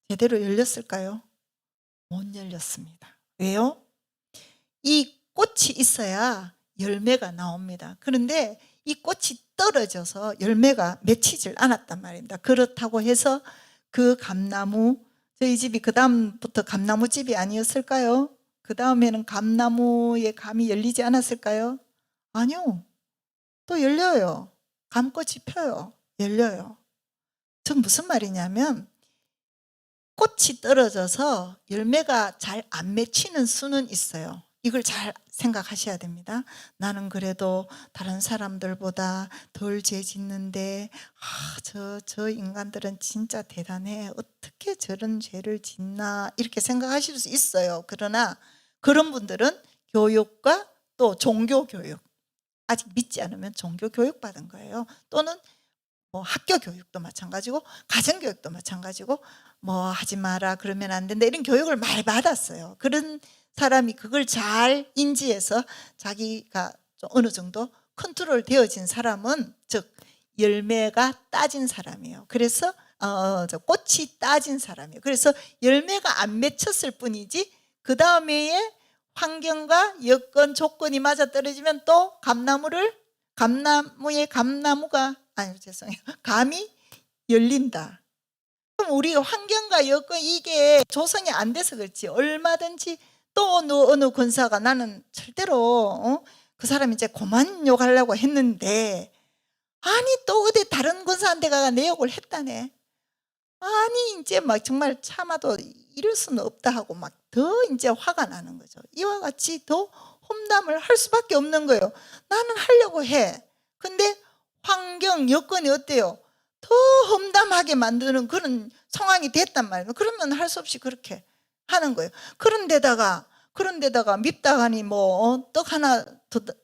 제대로 열렸을까요? 못 열렸습니다. 왜요? 이 꽃이 있어야 열매가 나옵니다. 그런데 이 꽃이 떨어져서 열매가 맺히질 않았단 말입니다. 그렇다고 해서 그 감나무, 저희 집이 그 다음부터 감나무집이 아니었을까요? 그 다음에는 감나무에 감이 열리지 않았을까요? 아니요. 또 열려요. 감꽃이 펴요. 열려요. 저 무슨 말이냐면 꽃이 떨어져서 열매가 잘 안 맺히는 수는 있어요. 이걸 잘 생각하셔야 됩니다. 나는 그래도 다른 사람들보다 덜 죄 짓는데 저 인간들은 진짜 대단해. 어떻게 저런 죄를 짓나 이렇게 생각하실 수 있어요. 그러나 그런 분들은 교육과 또 종교교육, 아직 믿지 않으면 종교교육 받은 거예요. 또는 뭐 학교 교육도 마찬가지고 가정교육도 마찬가지고 뭐 하지 마라 그러면 안 된다 이런 교육을 많이 받았어요. 그런 사람이 그걸 잘 인지해서 자기가 좀 어느 정도 컨트롤 되어진 사람은 즉 열매가 따진 사람이에요. 그래서 꽃이 따진 사람이에요. 그래서 열매가 안 맺혔을 뿐이지 그 다음에 환경과 여건 조건이 맞아떨어지면 또 감이 열린다. 그럼 우리 환경과 여건 이게 조성이 안 돼서 그렇지 얼마든지 또 어느 권사가 나는 절대로 그 사람이 이제 그만 욕하려고 했는데 아니 또 어디 다른 권사한테 가가 내 욕을 했다네. 아니 이제 막 정말 참아도 이럴 수는 없다 하고 막 더 이제 화가 나는 거죠. 이와 같이 더 험담을 할 수밖에 없는 거예요. 나는 하려고 해. 근데 환경 여건이 어때요? 더 험담하게 만드는 그런 상황이 됐단 말이에요. 그러면 할 수 없이 그렇게 하는 거예요. 그런데다가 밉다가니 떡 하나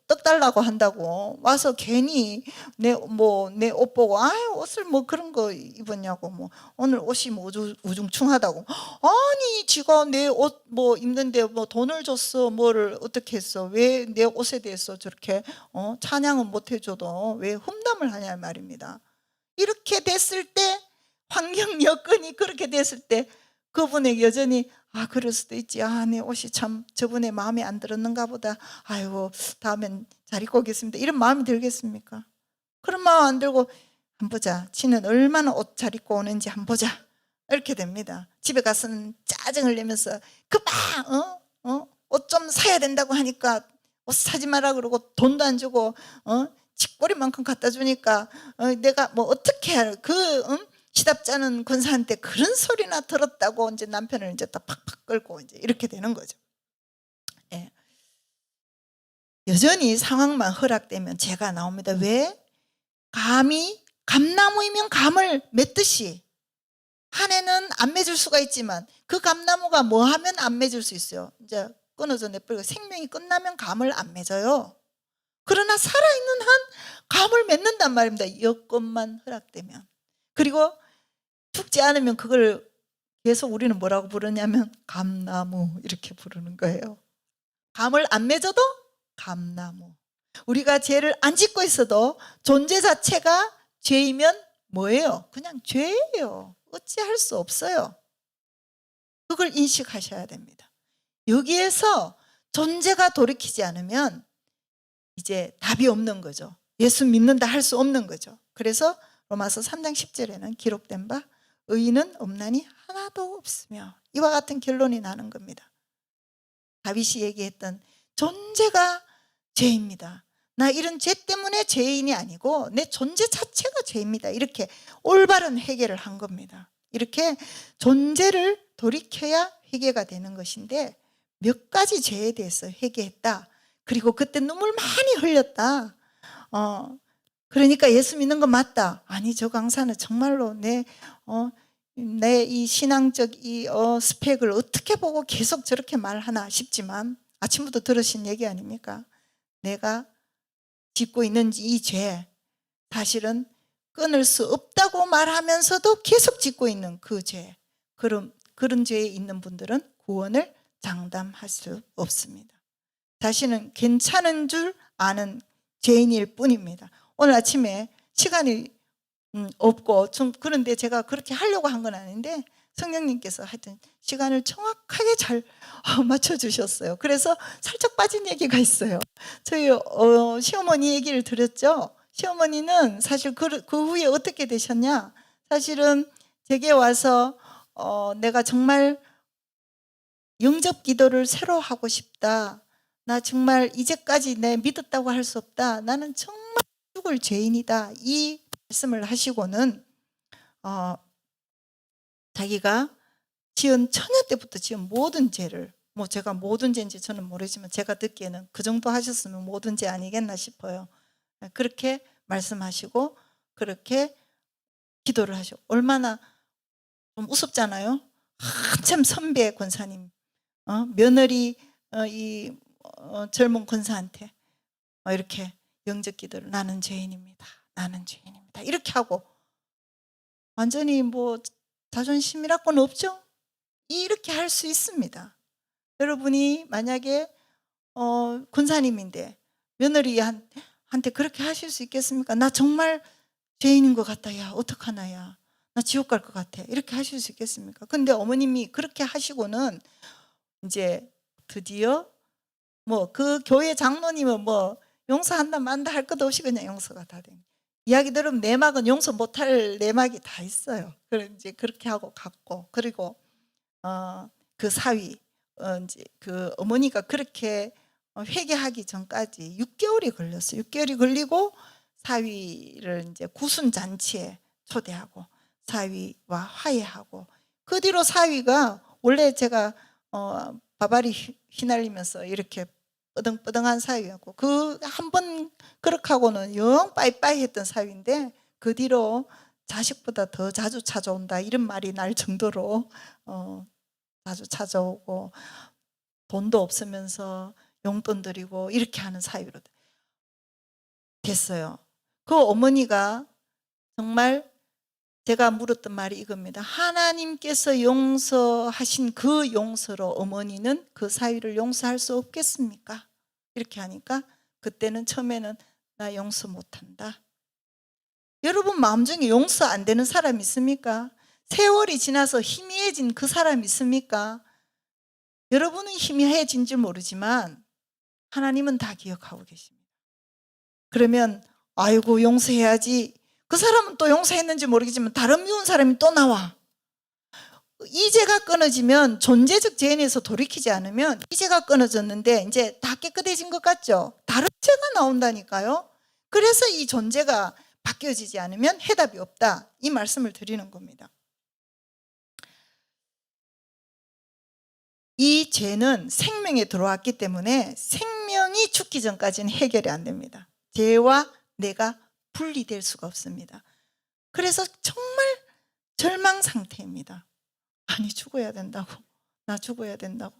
떡 달라고 한다고 와서 괜히 내 옷 보고 옷을 그런 거 입었냐고 오늘 옷이 우중충하다고 아니 지가 내 옷 입는데 돈을 줬어 뭐를 어떻게 했어 왜 내 옷에 대해서 저렇게 찬양은 못 해줘도 왜 험담을 하냐 말입니다. 이렇게 됐을 때 환경 여건이 그렇게 됐을 때 그분에게 여전히 그럴 수도 있지. 내 옷이 참 저분의 마음에 안 들었는가 보다. 아이고 다음엔 잘 입고 오겠습니다. 이런 마음이 들겠습니까? 그런 마음 안 들고 한번 보자. 지는 얼마나 옷 잘 입고 오는지 한번 보자. 이렇게 됩니다. 집에 가서는 짜증을 내면서 그만 옷 좀 사야 된다고 하니까 옷 사지 마라 그러고 돈도 안 주고 칡꼬리만큼 갖다 주니까 내가 어떻게 할 시답잖은 권사한테 그런 소리나 들었다고 이제 남편을 이제 딱 팍팍 끌고 이제 이렇게 되는 거죠. 예. 여전히 상황만 허락되면 죄가 나옵니다. 왜? 감나무이면 감을 맺듯이 한 해는 안 맺을 수가 있지만 그 감나무가 뭐 하면 안 맺을 수 있어요? 이제 끊어져 내버리고 생명이 끝나면 감을 안 맺어요. 그러나 살아있는 한 감을 맺는단 말입니다. 여건만 허락되면. 그리고 죽지 않으면 그걸 계속 우리는 뭐라고 부르냐면 감나무 이렇게 부르는 거예요. 감을 안 맺어도 감나무. 우리가 죄를 안 짓고 있어도 존재 자체가 죄이면 뭐예요? 그냥 죄예요. 어찌할 수 없어요. 그걸 인식하셔야 됩니다. 여기에서 존재가 돌이키지 않으면 이제 답이 없는 거죠. 예수 믿는다 할 수 없는 거죠. 그래서 로마서 3장 10절에는 기록된 바 의인은 없나니 하나도 없으며 이와 같은 결론이 나는 겁니다. 다윗이 얘기했던 존재가 죄입니다. 나 이런 죄 때문에 죄인이 아니고 내 존재 자체가 죄입니다. 이렇게 올바른 회개를 한 겁니다. 이렇게 존재를 돌이켜야 회개가 되는 것인데 몇 가지 죄에 대해서 회개했다. 그리고 그때 눈물 많이 흘렸다. 그러니까 예수 믿는 거 맞다. 아니 저 강사는 정말로 내 이 신앙적 스펙을 어떻게 보고 계속 저렇게 말하나 싶지만 아침부터 들으신 얘기 아닙니까? 내가 짓고 있는 이 죄 사실은 끊을 수 없다고 말하면서도 계속 짓고 있는 그 죄. 그런 죄에 있는 분들은 구원을 장담할 수 없습니다. 자신은 괜찮은 줄 아는 죄인일 뿐입니다. 오늘 아침에 시간이 없고 그런데 제가 그렇게 하려고 한 건 아닌데 성령님께서 하여튼 시간을 정확하게 잘 맞춰주셨어요. 그래서 살짝 빠진 얘기가 있어요. 저희 시어머니 얘기를 들었죠. 시어머니는 사실 그 후에 어떻게 되셨냐, 사실은 제게 와서 내가 정말 영접 기도를 새로 하고 싶다. 나 정말 이제까지 내 믿었다고 할 수 없다. 나는 정말 죽을 죄인이다. 이 말씀을 하시고는 자기가 지은 처녀 때부터 지은 모든 죄를, 뭐 제가 모든 죄인지 저는 모르지만 제가 듣기에는 그 정도 하셨으면 모든 죄 아니겠나 싶어요. 그렇게 말씀하시고 그렇게 기도를 하시고, 얼마나 좀 우습잖아요. 한참 선배 권사님, 며느리 젊은 권사한테 이렇게 영접 기도를 나는 죄인입니다. 나는 죄인입니다. 이렇게 하고 완전히 뭐 자존심이라고는 없죠. 이렇게 할 수 있습니다. 여러분이 만약에 권사님인데 며느리한테 그렇게 하실 수 있겠습니까? 나 정말 죄인인 것 같다. 야 어떡하나, 야 나 지옥 갈 것 같아. 이렇게 하실 수 있겠습니까? 근데 어머님이 그렇게 하시고는 이제 드디어 뭐 그 교회 장로님은 뭐 용서한다 만다 할 것 없이 그냥 용서가 다 됩니다. 이야기 들으면 내막은 용서 못할 내막이 다 있어요. 그래 이제 그렇게 하고 갔고, 그리고 그 사위 이제 그 어머니가 그렇게 회개하기 전까지 6개월이 걸렸어요. 6개월이 걸리고 사위를 이제 구순 잔치에 초대하고 사위와 화해하고, 그 뒤로 사위가 원래 제가 바바리 휘날리면서 이렇게 뻐덩뻐덩한 사위였고, 그 한 번 그렇게 하고는 영 빠이빠이 했던 사위인데 그 뒤로 자식보다 더 자주 찾아온다 이런 말이 날 정도로 자주 찾아오고 돈도 없으면서 용돈 드리고 이렇게 하는 사위로 됐어요. 그 어머니가 정말 제가 물었던 말이 이겁니다. 하나님께서 용서하신 그 용서로 어머니는 그 사위를 용서할 수 없겠습니까? 이렇게 하니까 그때는 처음에는 나 용서 못한다. 여러분 마음 중에 용서 안 되는 사람 있습니까? 세월이 지나서 희미해진 그 사람 있습니까? 여러분은 희미해진 줄 모르지만 하나님은 다 기억하고 계십니다. 그러면 아이고 용서해야지. 그 사람은 또 용서했는지 모르겠지만 다른 미운 사람이 또 나와. 이 죄가 끊어지면 존재적 죄인에서 돌이키지 않으면 이 죄가 끊어졌는데 이제 다 깨끗해진 것 같죠? 다른 죄가 나온다니까요. 그래서 이 존재가 바뀌어지지 않으면 해답이 없다, 이 말씀을 드리는 겁니다. 이 죄는 생명에 들어왔기 때문에 생명이 죽기 전까지는 해결이 안 됩니다. 죄와 내가 분리될 수가 없습니다. 그래서 정말 절망 상태입니다. 아니 죽어야 된다고. 나 죽어야 된다고.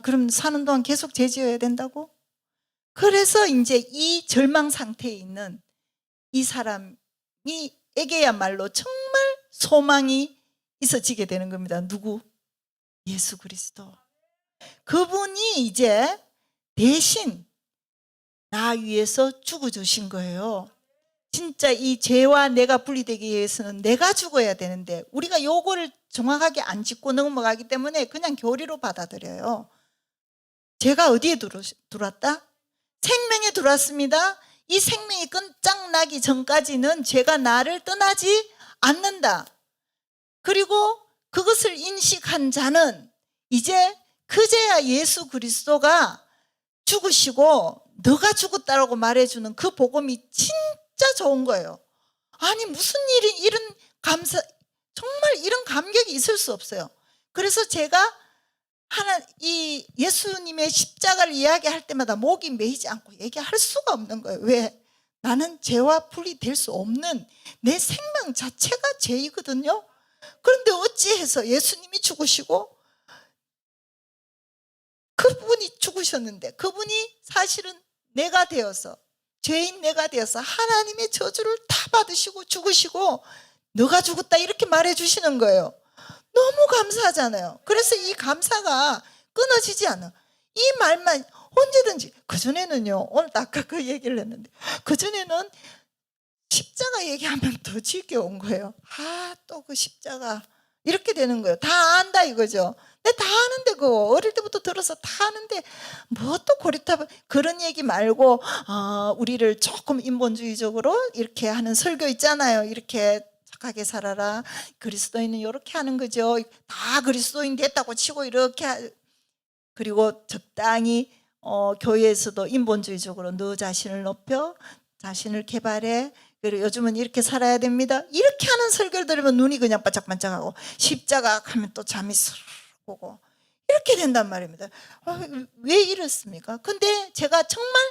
그럼 사는 동안 계속 죄 지어야 된다고? 그래서 이제 이 절망 상태에 있는 이 사람이 에게야말로 정말 소망이 있어지게 되는 겁니다. 누구? 예수 그리스도. 그분이 이제 대신 나 위해서 죽어주신 거예요. 진짜 이 죄와 내가 분리되기 위해서는 내가 죽어야 되는데 우리가 요거를 정확하게 안 짚고 넘어가기 때문에 그냥 교리로 받아들여요. 죄가 어디에 들어왔다? 생명에 들어왔습니다. 이 생명이 끝장나기 전까지는 죄가 나를 떠나지 않는다. 그리고 그것을 인식한 자는 이제 그제야 예수 그리스도가 죽으시고 너가 죽었다라고 말해주는 그 복음이 진짜 좋은 거예요. 아니 무슨 일이 이런 감사, 정말 이런 감격이 있을 수 없어요. 그래서 제가 이 예수님의 십자가를 이야기할 때마다 목이 메이지 않고 얘기할 수가 없는 거예요. 왜? 나는 죄와 분리될 수 없는 내 생명 자체가 죄이거든요. 그런데 어찌해서 예수님이 죽으시고 그분이 죽으셨는데 그분이 사실은 내가 되어서 죄인 내가 되어서 하나님의 저주를 다 받으시고 죽으시고 너가 죽었다 이렇게 말해 주시는 거예요. 너무 감사하잖아요. 그래서 이 감사가 끊어지지 않아. 이 말만 언제든지. 그전에는요, 오늘 아까 그 얘기를 했는데 그전에는 십자가 얘기하면 더 지겨운 거예요. 또 그 십자가 이렇게 되는 거예요. 다 안다 이거죠. 근데 다 아는데 그거 어릴 때부터 들어서 다 아는데 뭐 또 고리탑 그런 얘기 말고 우리를 조금 인본주의적으로 이렇게 하는 설교 있잖아요. 이렇게 착하게 살아라. 그리스도인은 이렇게 하는 거죠. 다 그리스도인 됐다고 치고 이렇게 그리고 적당히 교회에서도 인본주의적으로 너 자신을 높여 자신을 개발해. 그리고 요즘은 이렇게 살아야 됩니다. 이렇게 하는 설교를 들으면 눈이 그냥 반짝반짝하고 십자가 하면 또 잠이 슬 오고 이렇게 된단 말입니다. 왜 이렇습니까? 근데 제가 정말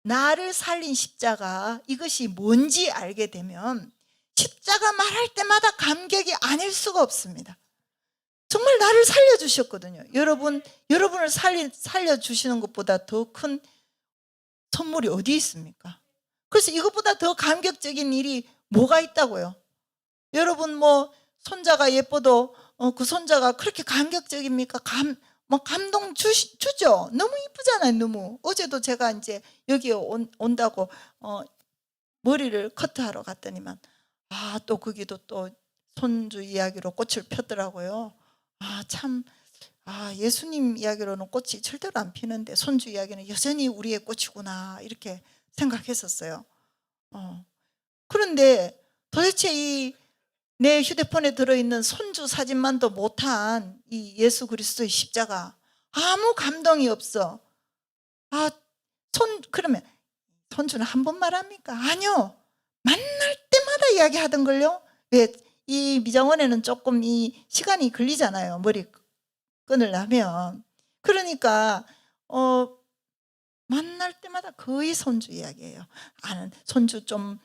나를 살린 십자가 이것이 뭔지 알게 되면 십자가 말할 때마다 감격이 아닐 수가 없습니다. 정말 나를 살려주셨거든요. 여러분을 살려주시는 것보다 더 큰 선물이 어디 있습니까? 그래서 이것보다 더 감격적인 일이 뭐가 있다고요? 여러분 뭐 손자가 예뻐도 그 손자가 그렇게 감격적입니까? 감동 주죠. 너무 이쁘잖아요. 너무. 어제도 제가 이제 여기 온다고 머리를 커트하러 갔더니만 또 거기도 또 손주 이야기로 꽃을 폈더라고요. 참 예수님 이야기로는 꽃이 절대로 안 피는데 손주 이야기는 여전히 우리의 꽃이구나 이렇게 생각했었어요. 그런데 도대체 이 내 휴대폰에 들어있는 손주 사진만도 못한 이 예수 그리스도의 십자가 아무 감동이 없어. 그러면 손주는 한 번 말합니까? 아니요. 만날 때마다 이야기하던걸요. 왜? 이 미장원에는 조금 이 시간이 걸리잖아요. 머리 끊으려면. 그러니까 만날 때마다 거의 손주 이야기예요. 손주 좀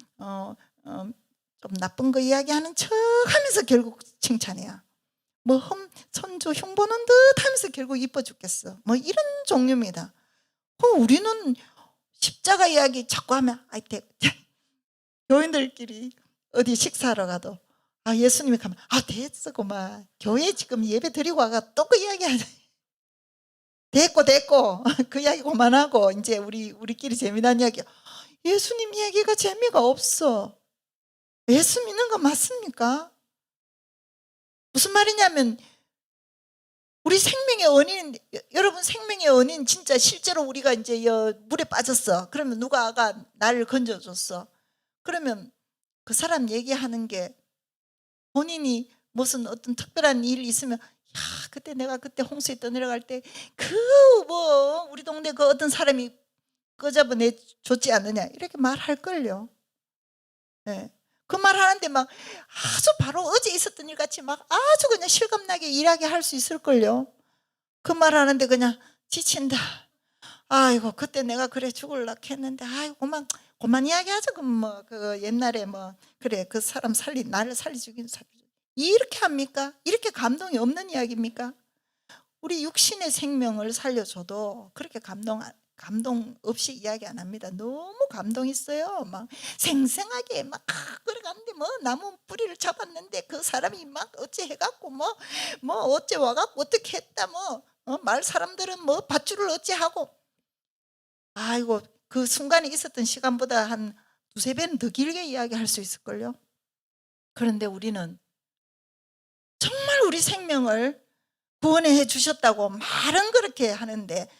나쁜 거 이야기하는 척 하면서 결국 칭찬이야. 손주 흉보는 듯 하면서 결국 이뻐 죽겠어. 이런 종류입니다. 우리는 십자가 이야기 자꾸 하면 교인들끼리 어디 식사하러 가도 예수님이 가면 됐어 그만 교회 지금 예배 드리고 와가 또 그 이야기 하자. 됐고 그 이야기 그만하고 이제 우리끼리 재미난 이야기. 예수님 이야기가 재미가 없어. 예수 믿는 거 맞습니까? 무슨 말이냐면 우리 생명의 원인, 여러분 생명의 원인 진짜 실제로 우리가 이제 물에 빠졌어. 그러면 누가가 나를 건져줬어. 그러면 그 사람 얘기하는 게 본인이 무슨 어떤 특별한 일이 있으면 그때 내가 그때 홍수에 떠내려갈 때 우리 동네 그 어떤 사람이 끄잡아내 줬지 않느냐 이렇게 말할걸요. 네. 그 말 하는데 막 아주 바로 어제 있었던 일 같이 막 아주 그냥 실감나게 일하게 할 수 있을걸요. 그 말 하는데 그냥 지친다. 아이고 그때 내가 그래 죽을라 했는데 그만 이야기하자. 그 옛날에 그래 그 사람 나를 살려주긴 이렇게 합니까? 이렇게 감동이 없는 이야기입니까? 우리 육신의 생명을 살려줘도 그렇게 감동 없이 이야기 안 합니다. 너무 감동 있어요. 막 생생하게 막 그래가는데 뭐 나무 뿌리를 잡았는데 그 사람이 막 어째 해갖고 뭐 어째 와갖고 어떻게 했다 말 사람들은 뭐 밧줄을 어째 하고, 아이고 그 순간에 있었던 시간보다 한 두세 배는 더 길게 이야기할 수 있을걸요. 그런데 우리는 정말 우리 생명을 구원해 주셨다고 말은 그렇게 하는데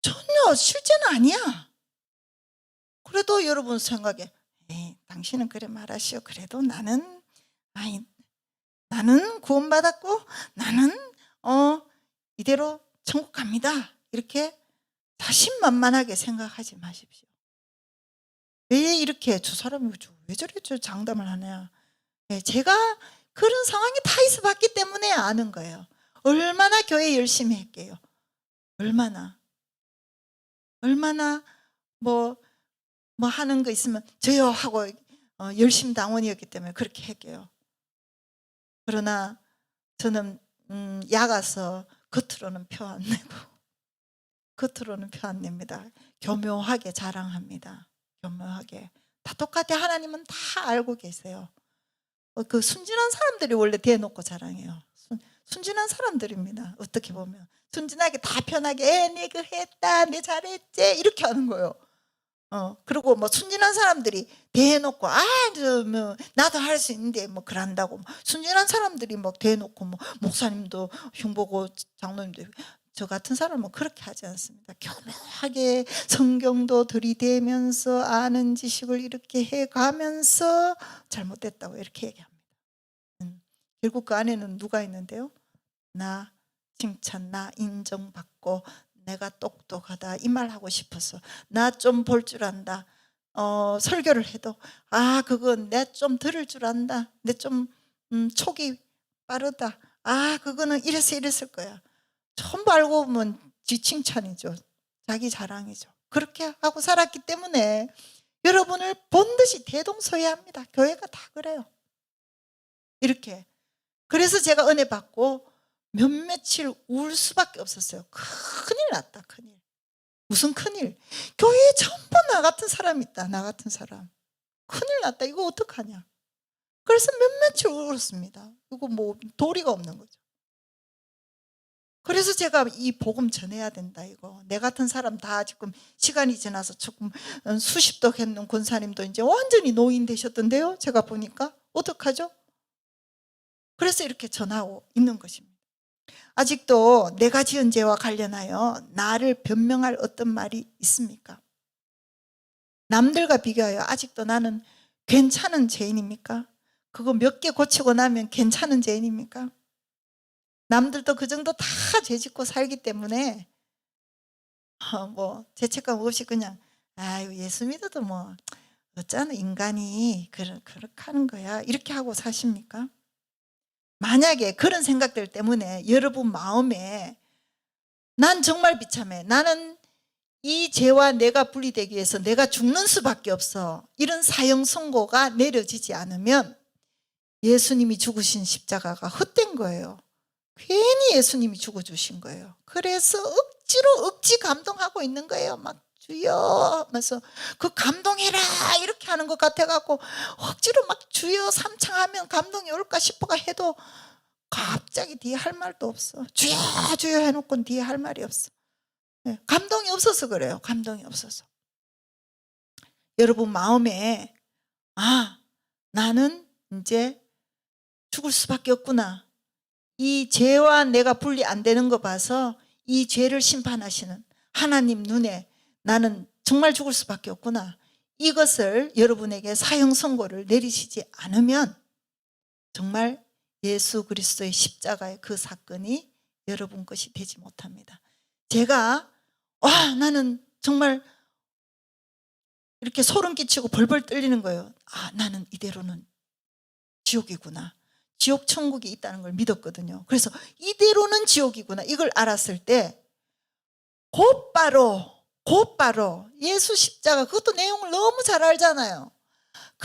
전혀 실제는 아니야. 그래도 여러분 생각에 당신은 그래 말하시오. 그래도 나는 구원받았고 나는 이대로 천국 갑니다. 이렇게 자신만만하게 생각하지 마십시오. 왜 이렇게 저 사람이 왜 저래 장담을 하냐. 제가 그런 상황에 다 있어 봤기 때문에 아는 거예요. 얼마나 교회 열심히 했게요. 얼마나 뭐 하는 거 있으면 저요 하고 열심 당원이었기 때문에 그렇게 했게요. 그러나 저는 야가서 겉으로는 표 안 냅니다. 교묘하게 자랑합니다. 교묘하게. 다 똑같아. 하나님은 다 알고 계세요. 그 순진한 사람들이 원래 대놓고 자랑해요. 순진한 사람들입니다. 어떻게 보면 순진하게 다 편하게 내 그 했다, 내 잘했지 이렇게 하는 거예요. 그리고 뭐 순진한 사람들이 대놓고 나도 할 수 있는데 그런다고 순진한 사람들이 대놓고 목사님도 흉보고 장로님도, 저 같은 사람은 그렇게 하지 않습니다. 교묘하게 성경도 들이대면서 아는 지식을 이렇게 해가면서 잘못됐다고 이렇게 얘기합니다. 결국 그 안에는 누가 있는데요? 나 칭찬, 나 인정받고 내가 똑똑하다 이 말 하고 싶어서, 나 좀 볼 줄 안다. 설교를 해도 그건 내 좀 들을 줄 안다. 내 좀 촉이 빠르다. 그거는 이랬을 거야. 전부 알고 보면 지 칭찬이죠. 자기 자랑이죠. 그렇게 하고 살았기 때문에 여러분을 본듯이 대동소이합니다. 교회가 다 그래요. 이렇게. 그래서 제가 은혜 받고 몇 며칠 울 수밖에 없었어요. 큰일 났다, 큰일. 무슨 큰일? 교회에 전부 나 같은 사람 있다. 나 같은 사람. 큰일 났다. 이거 어떡하냐. 그래서 몇 며칠 울었습니다. 이거 도리가 없는 거죠. 그래서 제가 이 복음 전해야 된다. 이거 내 같은 사람 다 지금 시간이 지나서 조금 수십도 했는 권사님도 이제 완전히 노인 되셨던데요. 제가 보니까 어떡하죠? 그래서 이렇게 전하고 있는 것입니다. 아직도 내가 지은 죄와 관련하여 나를 변명할 어떤 말이 있습니까? 남들과 비교하여 아직도 나는 괜찮은 죄인입니까? 그거 몇 개 고치고 나면 괜찮은 죄인입니까? 남들도 그 정도 다 죄짓고 살기 때문에 죄책감 없이 그냥 예수 믿어도 어쩌나 인간이 그렇게 하는 거야 이렇게 하고 사십니까? 만약에 그런 생각들 때문에 여러분 마음에 난 정말 비참해, 나는 이 죄와 내가 분리되기 위해서 내가 죽는 수밖에 없어, 이런 사형 선고가 내려지지 않으면 예수님이 죽으신 십자가가 헛된 거예요. 괜히 예수님이 죽어주신 거예요. 그래서 억지로 억지 감동하고 있는 거예요. 막 주여 하면서 그 감동해라 이렇게 하는 것 같아갖고 억지로 막 주여 삼창하면 감동이 올까 싶어가 해도 갑자기 뒤에 할 말도 없어. 주여 주여 해놓고는 뒤에 할 말이 없어. 감동이 없어서 그래요. 감동이 없어서. 여러분 마음에 나는 이제 죽을 수밖에 없구나, 이 죄와 내가 분리 안 되는 거 봐서 이 죄를 심판하시는 하나님 눈에 나는 정말 죽을 수밖에 없구나, 이것을 여러분에게 사형 선고를 내리시지 않으면 정말 예수 그리스도의 십자가의 그 사건이 여러분 것이 되지 못합니다. 제가 나는 정말 이렇게 소름 끼치고 벌벌 떨리는 거예요. 나는 이대로는 지옥이구나, 지옥 천국이 있다는 걸 믿었거든요. 그래서 이대로는 지옥이구나 이걸 알았을 때 곧바로 예수 십자가, 그것도 내용을 너무 잘 알잖아요.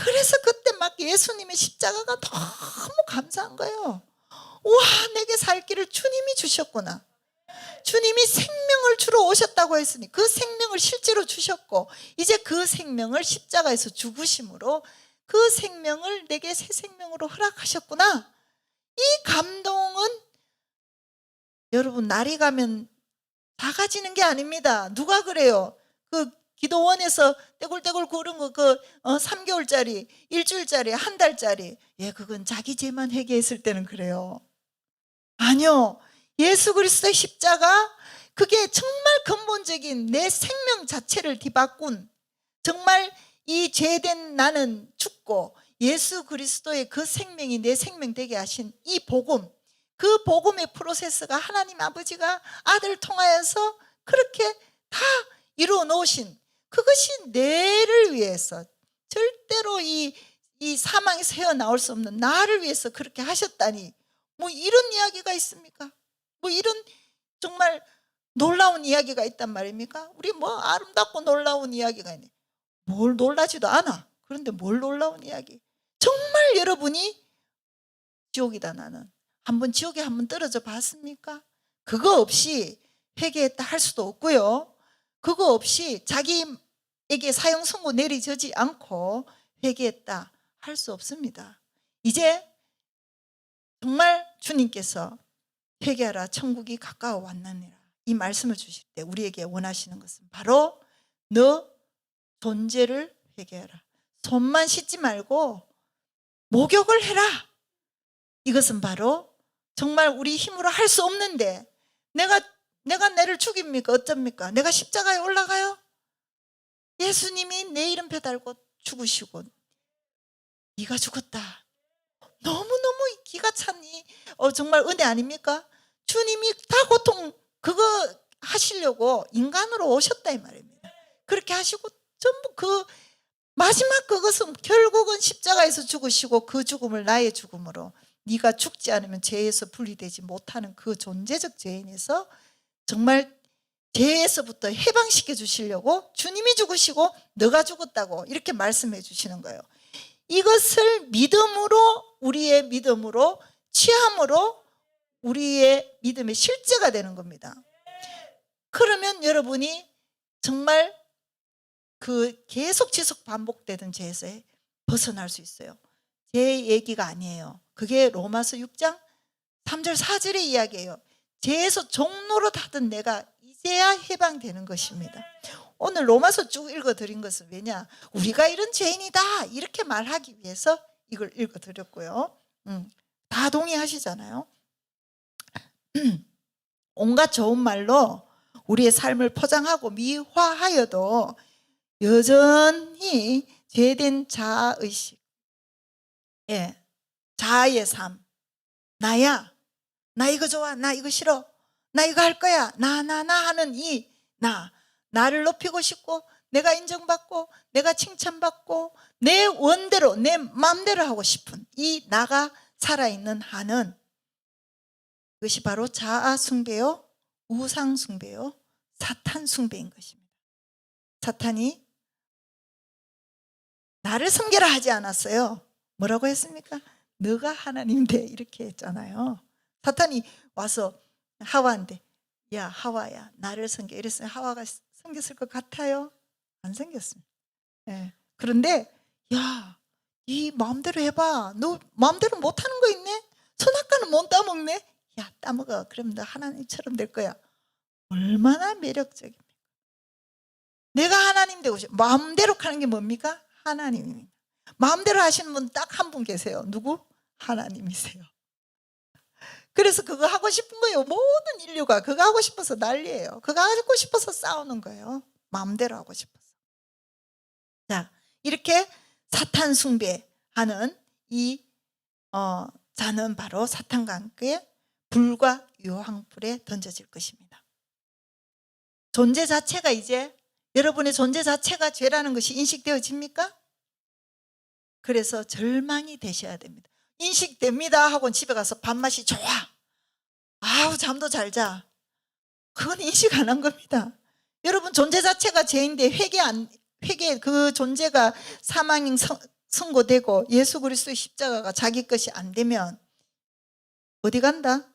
그래서 그때 막 예수님의 십자가가 너무 감사한 거예요. 와, 내게 살 길을 주님이 주셨구나. 주님이 생명을 주러 오셨다고 했으니 그 생명을 실제로 주셨고, 이제 그 생명을 십자가에서 죽으심으로 그 생명을 내게 새 생명으로 허락하셨구나. 이 감동은 여러분 날이 가면 작아지는 게 아닙니다. 누가 그래요? 그 기도원에서 떼굴떼굴 구른 거 3개월짜리, 일주일짜리, 한 달짜리, 예, 그건 자기 죄만 회개했을 때는 그래요. 아니요. 예수 그리스도의 십자가, 그게 정말 근본적인 내 생명 자체를 뒤바꾼, 정말 이 죄된 나는 죽고 예수 그리스도의 그 생명이 내 생명 되게 하신 이 복음, 그 복음의 프로세스가 하나님 아버지가 아들 통하여서 그렇게 다 이루어 놓으신, 그것이 내를 위해서, 절대로 이 사망에서 헤어나올 수 없는 나를 위해서 그렇게 하셨다니, 뭐 이런 이야기가 있습니까? 뭐 이런 정말 놀라운 이야기가 있단 말입니까? 우리 뭐 아름답고 놀라운 이야기가 있네. 뭘 놀라지도 않아. 그런데 뭘 놀라운 이야기. 정말 여러분이 지옥이다 나는, 한번 지옥에 한번 떨어져 봤습니까? 그거 없이 회개했다 할 수도 없고요, 그거 없이 자기에게 사형 선고 내리지 않고 회개했다 할 수 없습니다. 이제 정말 주님께서 회개하라 천국이 가까워 왔느니라 이 말씀을 주실 때 우리에게 원하시는 것은 바로 너 존재를 회개하라. 손만 씻지 말고 목욕을 해라. 이것은 바로 정말 우리 힘으로 할 수 없는데, 내가 내를 죽입니까? 어쩝니까? 내가 십자가에 올라가요? 예수님이 내 이름표 달고 죽으시고 네가 죽었다. 너무너무 기가 차니 정말 은혜 아닙니까? 주님이 다 고통 그거 하시려고 인간으로 오셨다 이 말입니다. 그렇게 하시고 전부 그 마지막 그것은 결국은 십자가에서 죽으시고 그 죽음을 나의 죽음으로, 네가 죽지 않으면 죄에서 분리되지 못하는 그 존재적 죄인에서 정말 죄에서부터 해방시켜 주시려고 주님이 죽으시고 너가 죽었다고 이렇게 말씀해 주시는 거예요. 이것을 믿음으로, 우리의 믿음으로 취함으로 우리의 믿음의 실제가 되는 겁니다. 그러면 여러분이 정말 그 계속 지속 반복되던 죄에서 벗어날 수 있어요. 죄 얘기가 아니에요. 그게 로마서 6장 3절 4절의 이야기예요. 죄에서 종노릇 하던 내가 이제야 해방되는 것입니다. 오늘 로마서 쭉 읽어드린 것은 왜냐? 우리가 이런 죄인이다 이렇게 말하기 위해서 이걸 읽어드렸고요. 다 동의하시잖아요. 온갖 좋은 말로 우리의 삶을 포장하고 미화하여도 여전히 죄된 자아의식, 자아의 삶, 나야, 나 이거 좋아, 나 이거 싫어, 나 이거 할 거야, 나 하는 이 나를 높이고 싶고, 내가 인정받고, 내가 칭찬받고, 내 원대로, 내 마음대로 하고 싶은 이 나가 살아있는 한은, 그것이 바로 자아 숭배요, 우상 숭배요, 사탄 숭배인 것입니다. 사탄이 나를 섬기라 하지 않았어요. 뭐라고 했습니까? 너가 하나님 돼 이렇게 했잖아요. 사탄이 와서 하와한테 야 하와야 나를 섬겨 이랬어요. 하와가 섬겼을 것 같아요? 안 섬겼습니다. 그런데 야, 네 마음대로 해봐. 너 마음대로 못하는 거 있네? 선악과는 못 따먹네? 야, 따먹어. 그럼 너 하나님처럼 될 거야. 얼마나 매력적입니까? 내가 하나님 되고 싶어. 마음대로 하는 게 뭡니까? 하나님입니다. 마음대로 하시는 분 딱 한 분 계세요. 누구? 하나님이세요. 그래서 그거 하고 싶은 거예요. 모든 인류가 그거 하고 싶어서 난리예요. 그거 하고 싶어서 싸우는 거예요. 마음대로 하고 싶어서. 자, 이렇게 사탄 숭배하는 이 자는 바로 사탄과 함께 불과 유황불에 던져질 것입니다. 존재 자체가 이제 여러분의 존재 자체가 죄라는 것이 인식되어집니까? 그래서 절망이 되셔야 됩니다. 인식됩니다 하고 집에 가서 밥맛이 좋아. 아우 잠도 잘 자. 그건 인식 안 한 겁니다. 여러분 존재 자체가 죄인데 회개 그 존재가 사망인 선고되고 예수 그리스도의 십자가가 자기 것이 안 되면 어디 간다?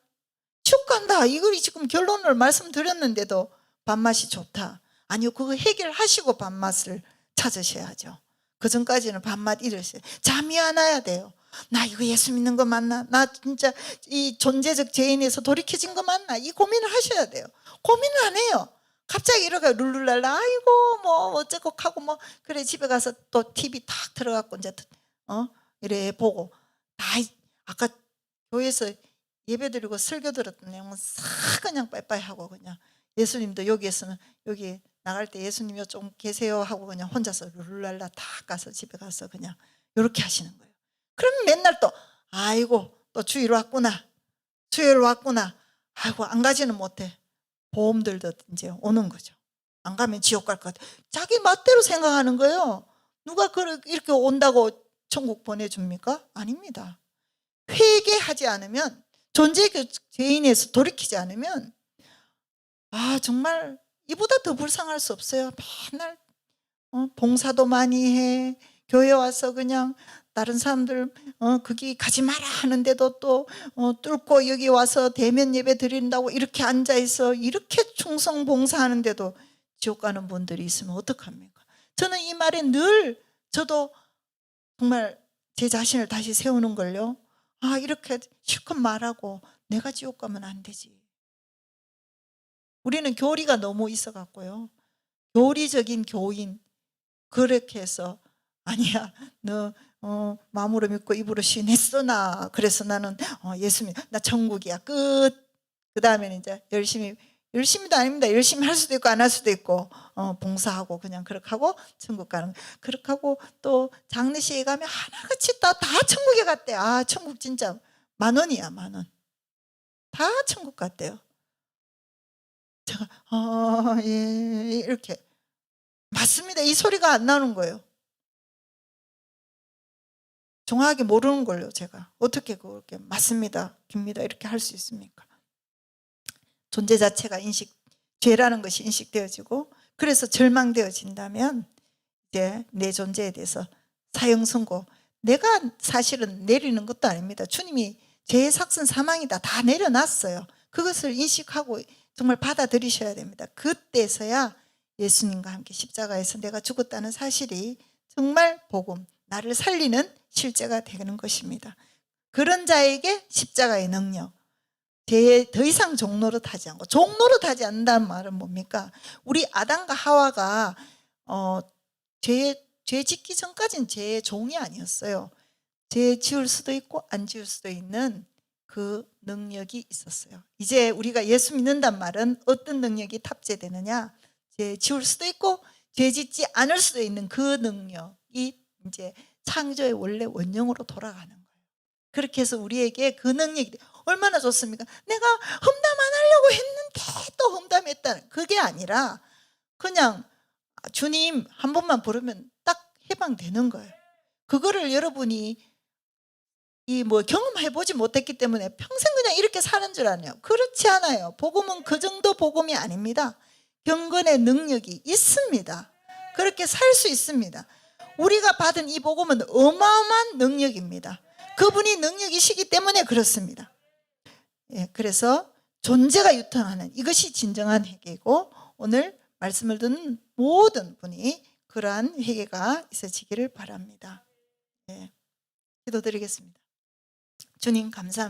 지옥 간다. 이걸 지금 결론을 말씀드렸는데도 밥맛이 좋다. 아니요, 그거 해결하시고 밥맛을 찾으셔야죠. 그 전까지는 밥맛 잃으세요. 잠이 안 와야 돼요. 나 이거 예수 믿는 거 맞나? 나 진짜 이 존재적 죄인에서 돌이켜진 거 맞나? 이 고민을 하셔야 돼요. 고민을 안 해요. 갑자기 이러가 룰루랄라 아이고 뭐 어쩌고 하고 뭐 그래 집에 가서 또 TV 탁 들어갖고 이제 이래 보고 다 아까 교회에서 예배드리고 설교 들었던 내용은 싹 그냥 빠이빠이 하고 그냥 예수님도 여기 있으면 여기 나갈 때 예수님 좀 계세요 하고 그냥 혼자서 룰랄라 다 가서 집에 가서 그냥 이렇게 하시는 거예요. 그러면 맨날 또 아이고 또 주일 왔구나 수요일 왔구나 아이고 안 가지는 못해. 보험들도 이제 오는 거죠. 안 가면 지옥 갈 것 같아. 자기 맛대로 생각하는 거예요. 누가 이렇게 온다고 천국 보내줍니까? 아닙니다. 회개하지 않으면 존재 죄인에서 돌이키지 않으면 정말 이보다 더 불쌍할 수 없어요. 맨날 봉사도 많이 해. 교회 와서 그냥 다른 사람들 거기 가지 마라 하는데도 또 뚫고 여기 와서 대면 예배 드린다고 이렇게 앉아있어 이렇게 충성 봉사하는데도 지옥 가는 분들이 있으면 어떡합니까? 저는 이 말에 늘 저도 정말 제 자신을 다시 세우는 걸요. 이렇게 실컷 말하고 내가 지옥 가면 안 되지. 우리는 교리가 너무 있어갖고요. 교리적인 교인 그렇게 해서 아니야 너 마음으로 믿고 입으로 시인했어 나 그래서 나는 예수님 나 천국이야 끝. 그 다음에는 이제 열심히도 아닙니다. 열심히 할 수도 있고 안 할 수도 있고 봉사하고 그냥 그렇게 하고 천국 가는 그렇게 하고 또 장례식에 가면 하나같이 다 천국에 갔대. 천국 진짜 10,000원이야 10,000원. 다 천국 갔대요. 제가 예 이렇게 맞습니다. 이 소리가 안 나오는 거예요. 정확하게 모르는 걸요. 제가 어떻게 그렇게 맞습니다 깁니다 이렇게 할 수 있습니까? 존재 자체가 죄라는 것이 인식되어지고 그래서 절망되어진다면 이제 내 존재에 대해서 사형 선고 내가 사실은 내리는 것도 아닙니다. 주님이 죄의 삭슨 사망이다 다 내려놨어요. 그것을 인식하고 정말 받아들이셔야 됩니다. 그때서야 예수님과 함께 십자가에서 내가 죽었다는 사실이 정말 복음 나를 살리는 실제가 되는 것입니다. 그런 자에게 십자가의 능력 죄에 더 이상 종노릇하지 않고 종노릇하지 않는다는 말은 뭡니까? 우리 아담과 하와가 죄 짓기 전까지는 죄의 종이 아니었어요. 죄 지을 수도 있고 안 지을 수도 있는 그 능력이 있었어요. 이제 우리가 예수 믿는단 말은 어떤 능력이 탑재되느냐? 죄 지을 수도 있고 죄 짓지 않을 수도 있는 그 능력이 이제 창조의 원래 원형으로 돌아가는 거예요. 그렇게 해서 우리에게 그 능력이 얼마나 좋습니까? 내가 험담 안 하려고 했는데 또 험담했다. 그게 아니라 그냥 주님 한 번만 부르면 딱 해방되는 거예요. 그거를 여러분이 경험해보지 못했기 때문에 평생 그냥 이렇게 사는 줄 아네요. 그렇지 않아요. 복음은 그 정도 복음이 아닙니다. 경건의 능력이 있습니다. 그렇게 살 수 있습니다. 우리가 받은 이 복음은 어마어마한 능력입니다. 그분이 능력이시기 때문에 그렇습니다. 그래서 존재가 유턴하는 이것이 진정한 회개고 오늘 말씀을 듣는 모든 분이 그러한 회개가 있어지기를 바랍니다. 기도드리겠습니다. 주님 감사합니다.